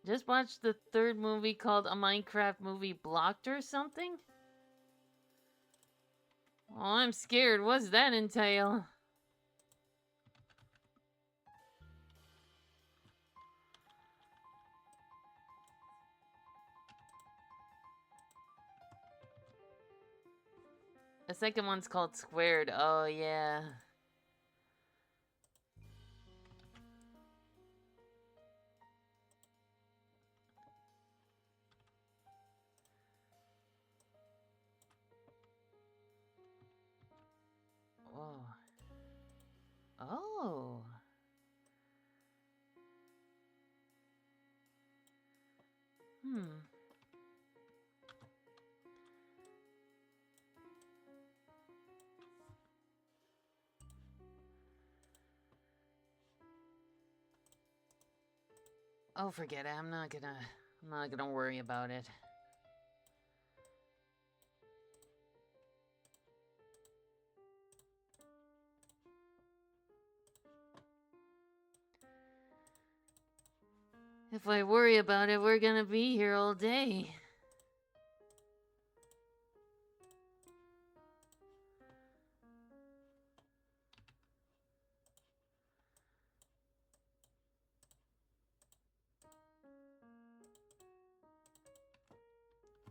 Just watched the third movie called A Minecraft Movie Blocked or something? Oh, I'm scared. What's that entail? The second one's called Squared. Oh, yeah. Whoa. Oh. Hmm. Oh, forget it. I'm not gonna worry about it. If I worry about it, we're gonna be here all day.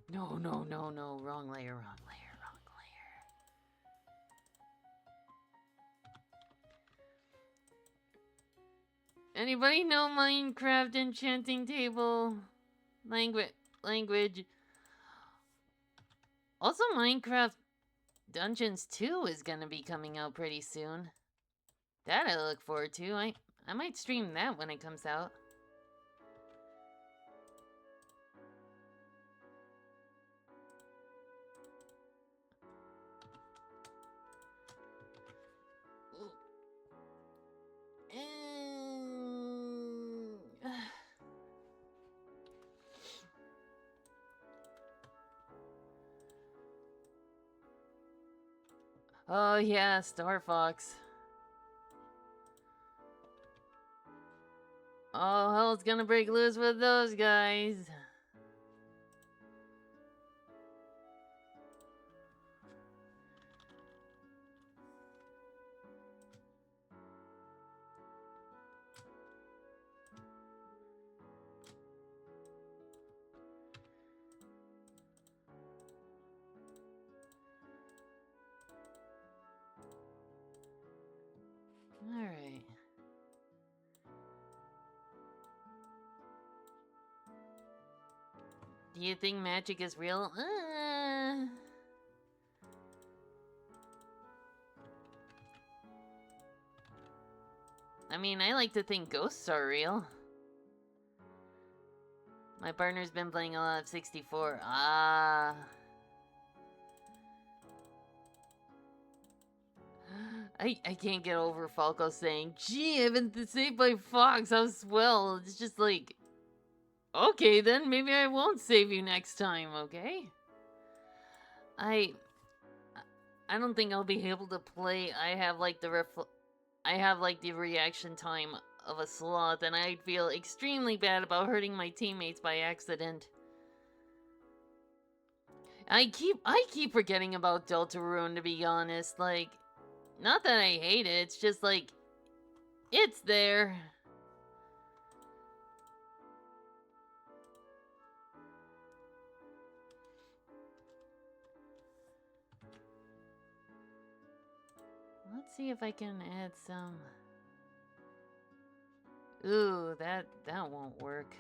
No, no, no, no. Wrong layer, wrong layer, wrong layer. Anybody know Minecraft enchanting table? Language. Also, Minecraft Dungeons 2 is gonna be coming out pretty soon. That I look forward to. I might stream that when it comes out. Oh yeah, Star Fox. Oh, hell's gonna break loose with those guys. Alright. Do you think magic is real? I mean, I like to think ghosts are real. My partner's been playing a lot of 64. Ah. I can't get over Falco saying, gee, I've been saved by Fox, how swell. It's just like, okay then, maybe I won't save you next time, okay? I don't think I'll be able to play. I have like the reaction time of a sloth, and I'd feel extremely bad about hurting my teammates by accident. I keep forgetting about Deltarune, to be honest. Like, not that I hate it, it's just like, it's there. Let's see if I can add some. Ooh, that won't work.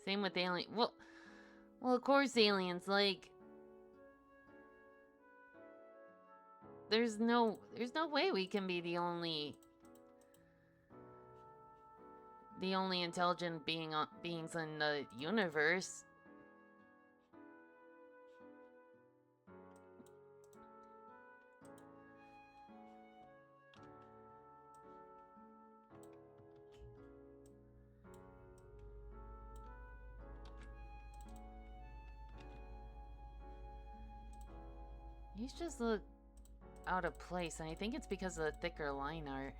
Same with alien. Well, of course aliens. Like, there's no way we can be the only intelligent beings in the universe. These just look out of place, and I think it's because of the thicker line art.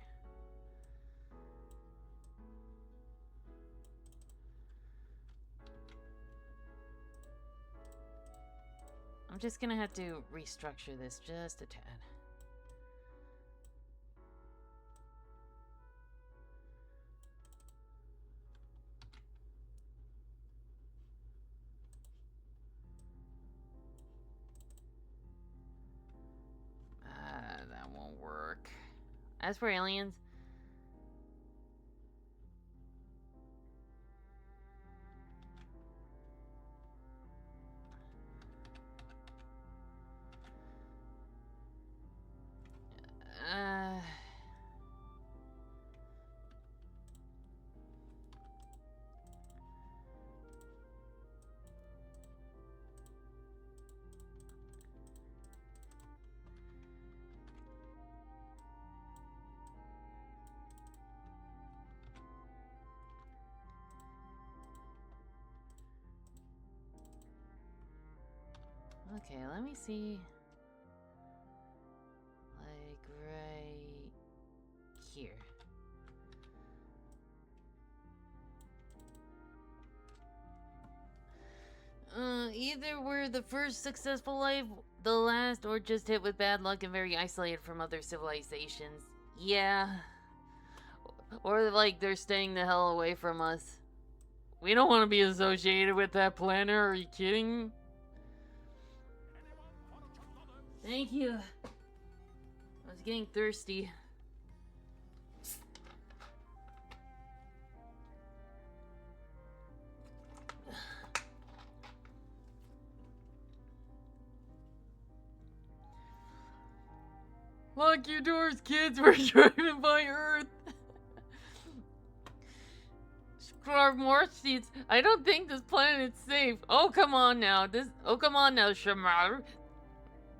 I'm just gonna have to restructure this just a tad. That won't work. As for aliens, uh... Okay, let me see. Like right here. Either we're the first successful life, the last, or just hit with bad luck and very isolated from other civilizations. Yeah. Or like they're staying the hell away from us. We don't want to be associated with that planet, are you kidding? Thank you. I was getting thirsty. Lock your doors, kids. We're driving by Earth. Scrub more seats. I don't think this planet's safe. Oh, come on now. come on now, Shamar.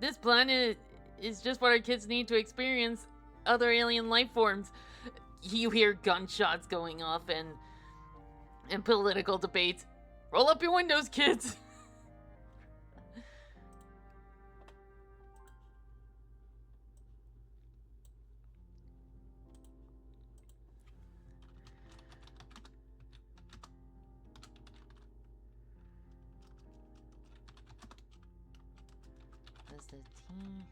This planet is just what our kids need to experience other alien life forms. You hear gunshots going off and political debates. Roll up your windows, kids. That's the team.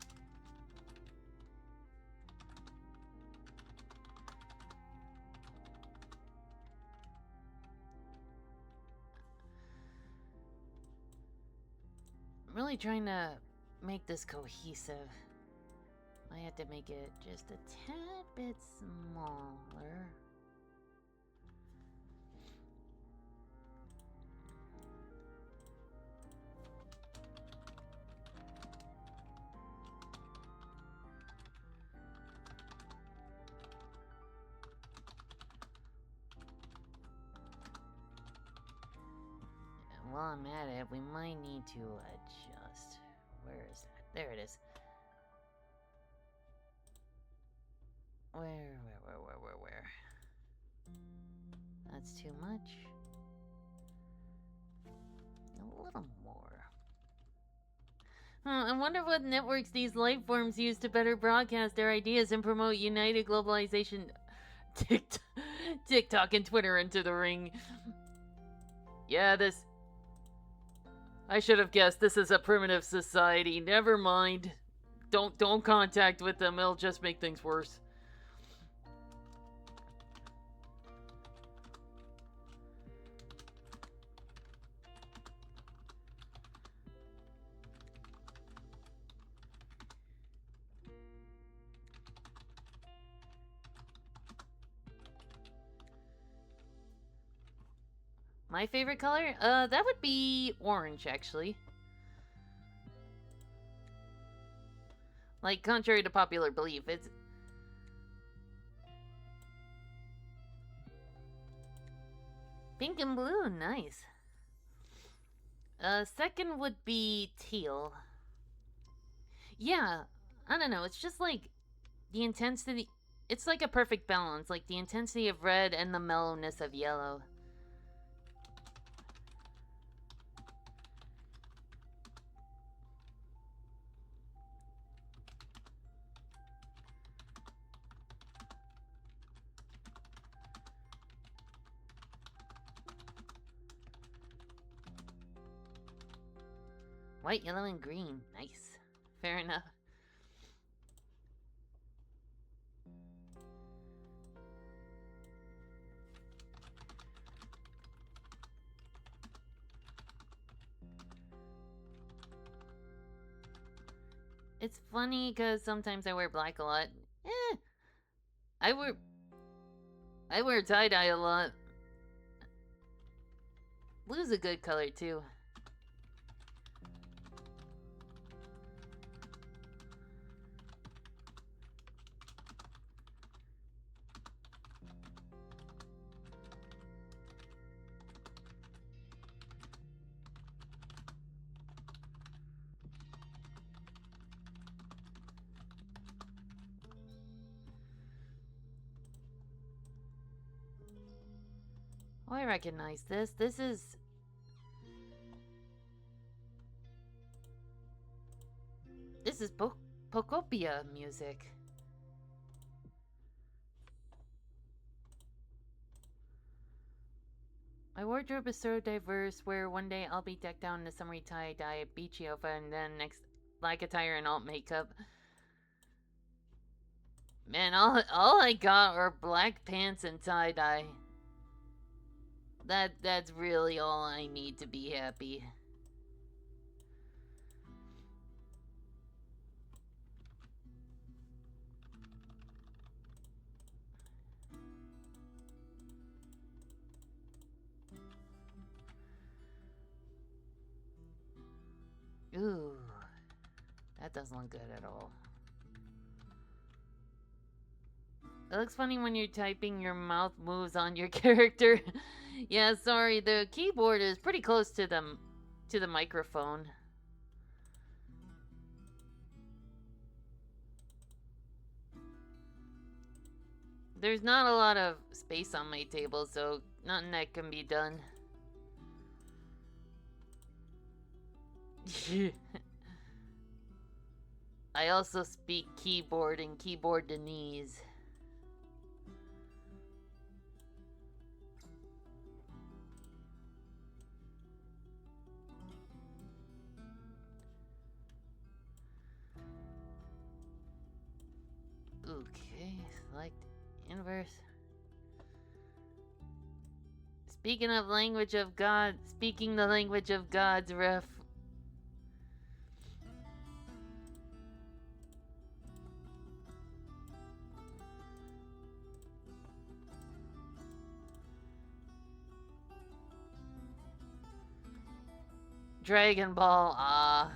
I'm really trying to make this cohesive. I had to make it just a tad bit smaller. And while I'm at it, we might need to adjust. Where is that? There it is. Where? That's too much. A little more. I wonder what networks these life forms use to better broadcast their ideas and promote united globalization. TikTok and Twitter into the ring. Yeah, this... I should have guessed this is a primitive society. Never mind. Don't contact with them. It'll just make things worse. My favorite color? That would be orange, actually. Like, contrary to popular belief, it's... Pink and blue, nice. Second would be teal. Yeah, I don't know, it's just like the intensity... It's like a perfect balance, like the intensity of red and the mellowness of yellow. White, yellow, and green. Nice. Fair enough. It's funny because sometimes I wear black a lot. Eh, I wear tie-dye a lot. Blue's a good color too. Oh, I recognize this. This is... This is Pocopia music. My wardrobe is so diverse where one day I'll be decked out in a summery tie-dye beachy outfit and then next black attire and alt makeup. Man, all I got are black pants and tie-dye. That's really all I need to be happy. Ooh, that doesn't look good at all. It looks funny when you're typing, your mouth moves on your character. Yeah, sorry, the keyboard is pretty close to the microphone. There's not a lot of space on my table, so nothing that can be done. I also speak keyboard and keyboardinese. Okay, select inverse. Speaking of language of God, speaking the language of God's ref. Dragon Ball,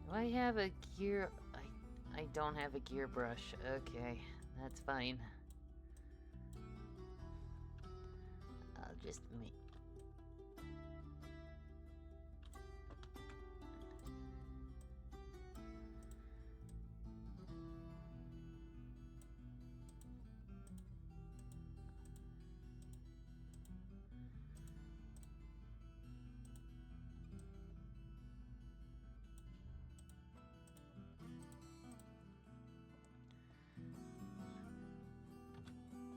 Do I have a gear? I don't have a gear brush. Okay, that's fine. I'll just make...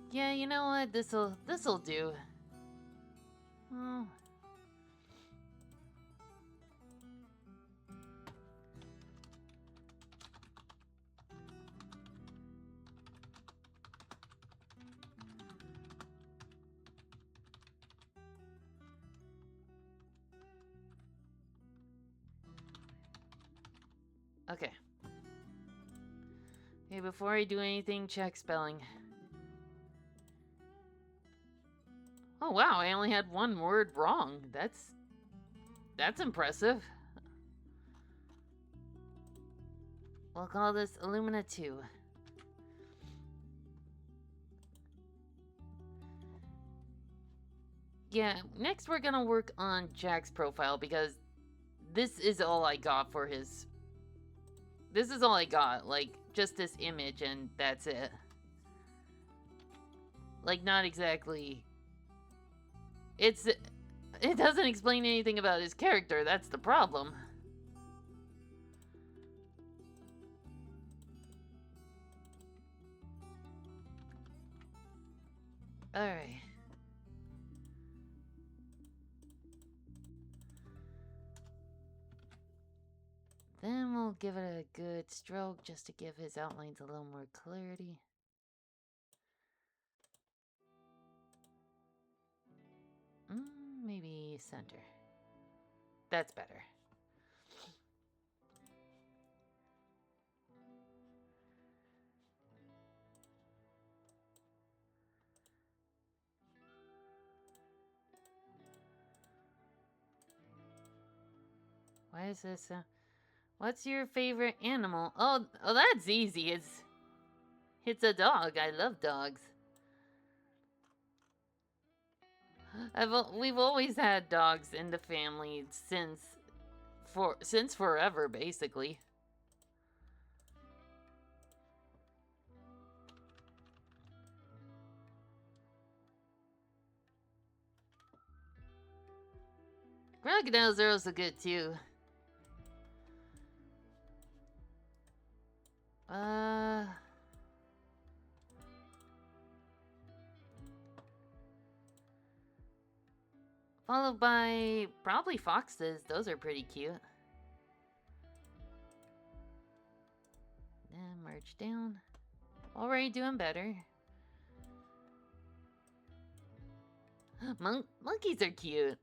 Yeah, you know what? This'll do. Oh. Okay. Okay, before I do anything, check spelling. Oh wow, I only had one word wrong. That's impressive. We'll call this Illumina 2. Yeah, next we're gonna work on Jack's profile because this is all I got for his... This is all I got, like, just this image and that's it. Like, not exactly... It doesn't explain anything about his character, that's the problem. Alright. Then we'll give it a good stroke just to give his outlines a little more clarity. Maybe center. That's better. Why is this? What's your favorite animal? Oh, that's easy. It's a dog. I love dogs. We've always had dogs in the family since forever, basically. Crocodiles are also good too. Followed by probably foxes. Those are pretty cute. And merge down. Already doing better. Monkeys are cute.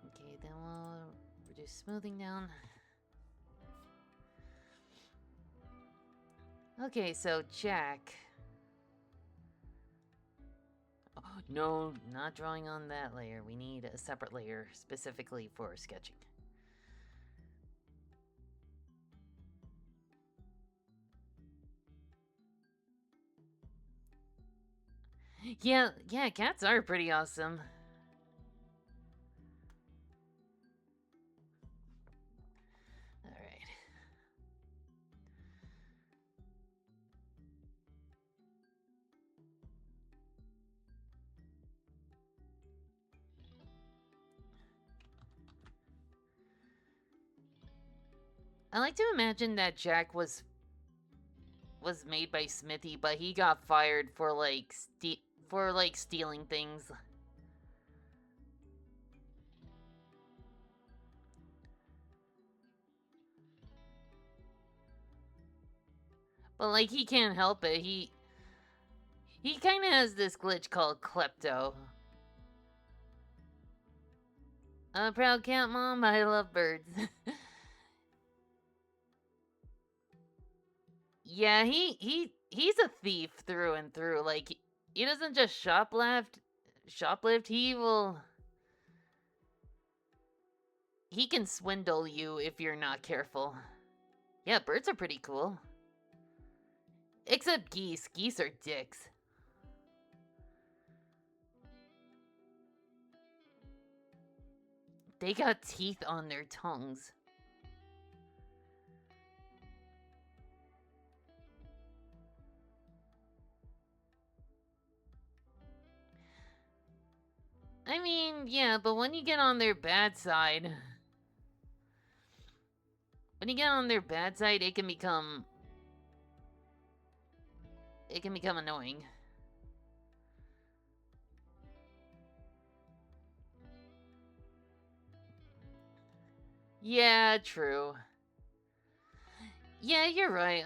Okay, then we'll reduce smoothing down. Okay, so Jack. Oh, no, not drawing on that layer. We need a separate layer specifically for sketching. Yeah, cats are pretty awesome. Alright. I like to imagine that Jack was made by Smithy, but he got fired for like stealing things. But like he can't help it. He kind of has this glitch called klepto. Proud cat mom, I love birds. Yeah, he's a thief through and through. Like he doesn't just shoplift, he can swindle you if you're not careful. Yeah, birds are pretty cool. Except geese. Geese are dicks. They got teeth on their tongues. I mean, yeah, but when you get on their bad side, it can become annoying. Yeah, true. Yeah, you're right.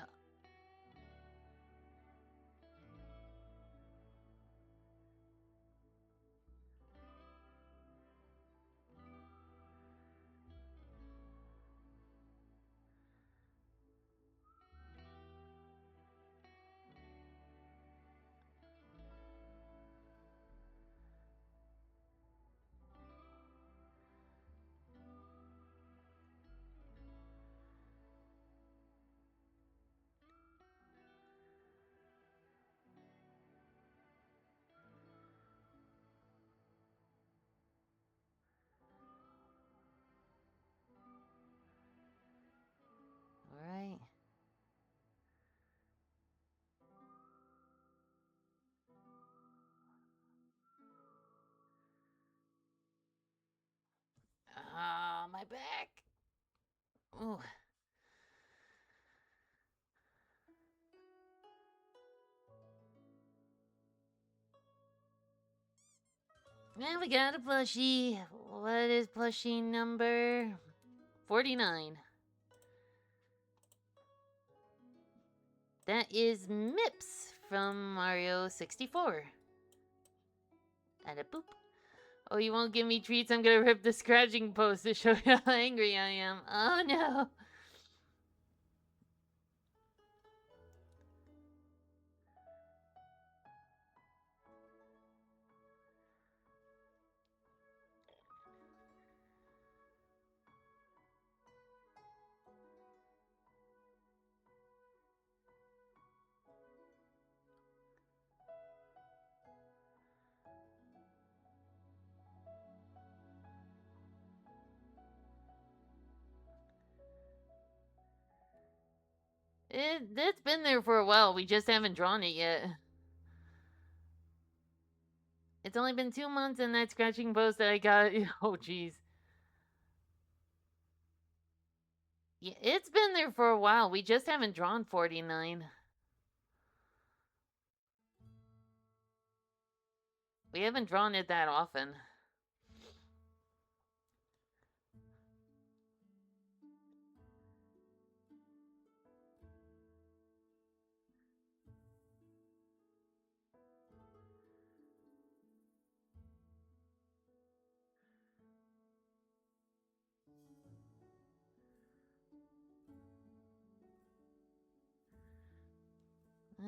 Alright. Ah, my back. Ooh. And we got a plushie. What is plushie number 49? That is Mips from Mario 64. And a boop. Oh, you won't give me treats? I'm gonna rip the scratching post to show you how angry I am. Oh no. It's been there for a while. We just haven't drawn it yet. It's only been 2 months and that scratching post that I got. Oh, jeez. Yeah, it's been there for a while. We just haven't drawn 49. We haven't drawn it that often.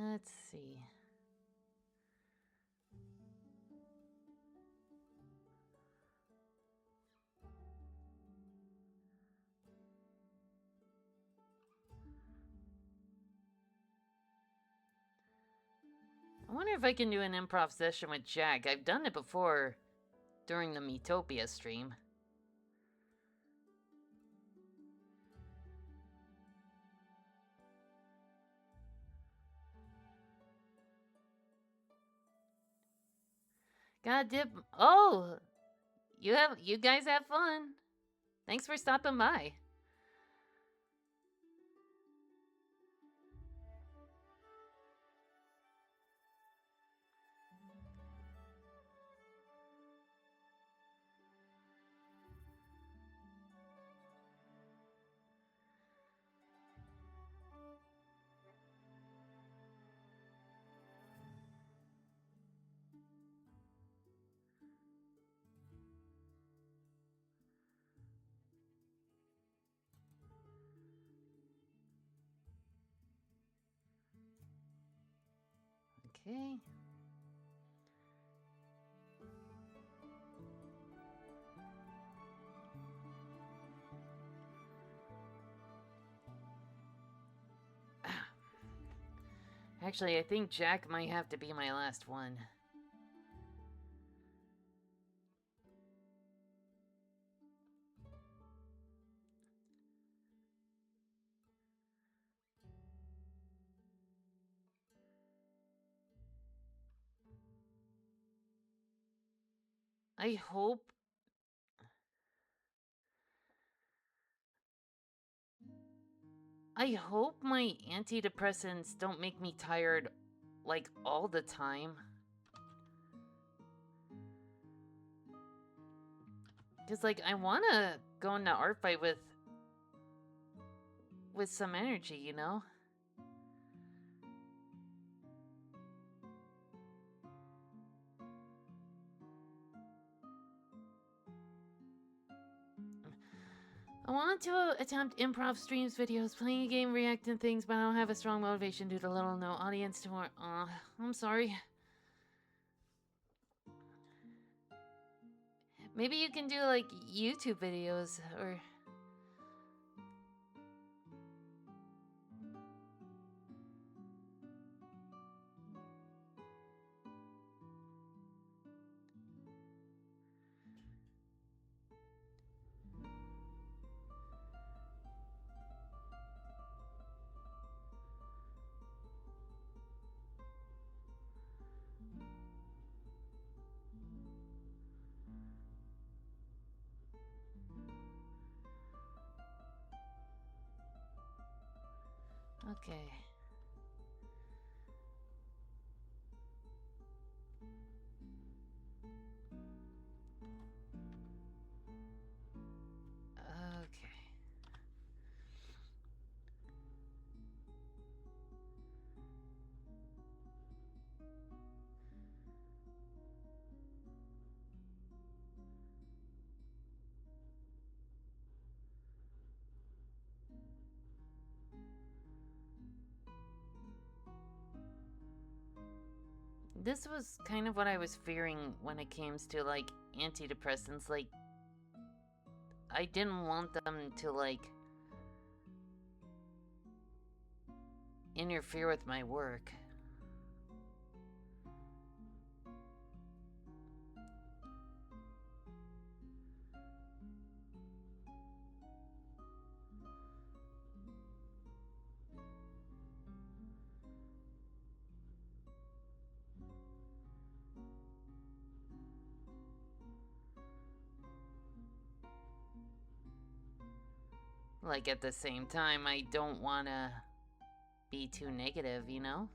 Let's see. I wonder if I can do an improv session with Jack. I've done it before during the Metopia stream. God dip. Oh, you guys have fun. Thanks for stopping by. Okay. Actually, I think Jack might have to be my last one. I hope. I hope my antidepressants don't make me tired, like, all the time. Because, like, I want to go into art fight with some energy, you know? I want to attempt improv streams, videos, playing a game, reacting to things, but I don't have a strong motivation due to little no audience to more. I'm sorry. Maybe you can do like YouTube videos or. Okay. This was kind of what I was fearing when it came to, like, antidepressants. Like, I didn't want them to, like, interfere with my work. Like, at the same time, I don't want to be too negative, you know?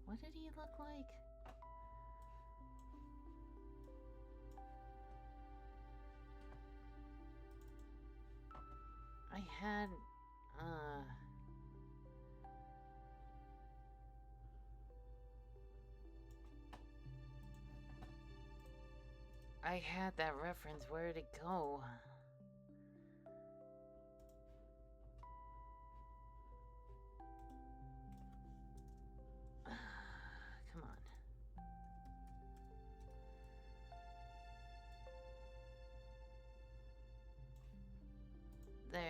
What did he look like? I had, I had that reference. Where did it go? Come on. There.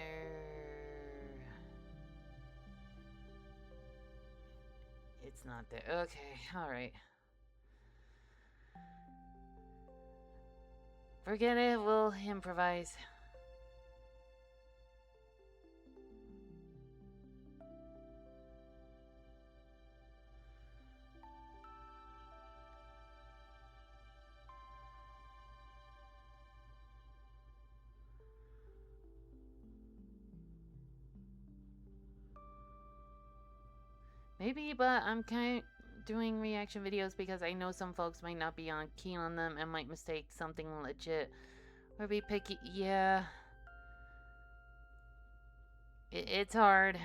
It's not there. Okay, alright. Forget it, we'll improvise. Maybe, but I'm kind of doing reaction videos because I know some folks might not be keen on them and might mistake something legit or be picky. Yeah. It's hard.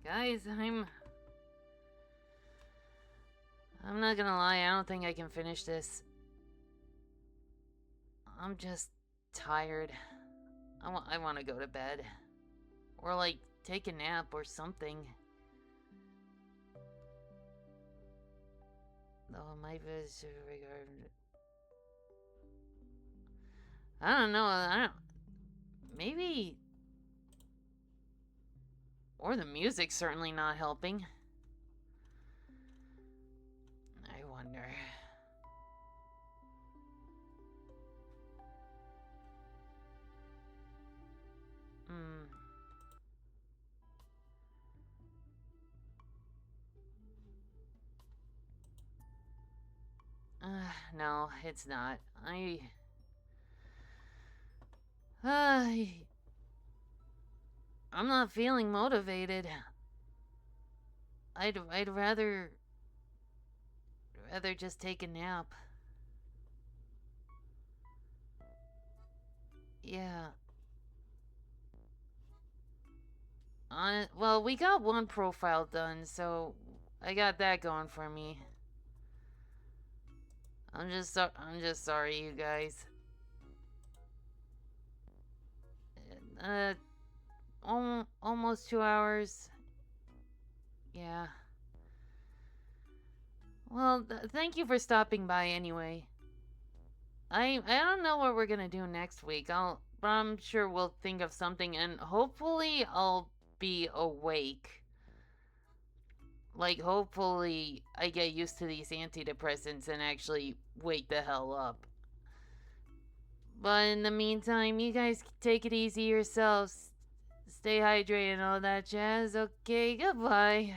Guys, I'm not gonna lie, I don't think I can finish this. I'm just tired. I want to go to bed. Or, like, take a nap or something. Though my vision regard. I don't know. Maybe. Or the music's certainly not helping. I wonder. No, it's not. I'm not feeling motivated. I'd rather just take a nap. Yeah. Well, we got one profile done, so I got that going for me. I'm just sorry, you guys. Almost 2 hours. Yeah. Well, thank you for stopping by anyway. I don't know what we're gonna do next week. But I'm sure we'll think of something, and hopefully I'll be awake. Like, hopefully I get used to these antidepressants and actually wake the hell up. But in the meantime, you guys take it easy yourselves. Stay hydrated and all that jazz. Okay, goodbye.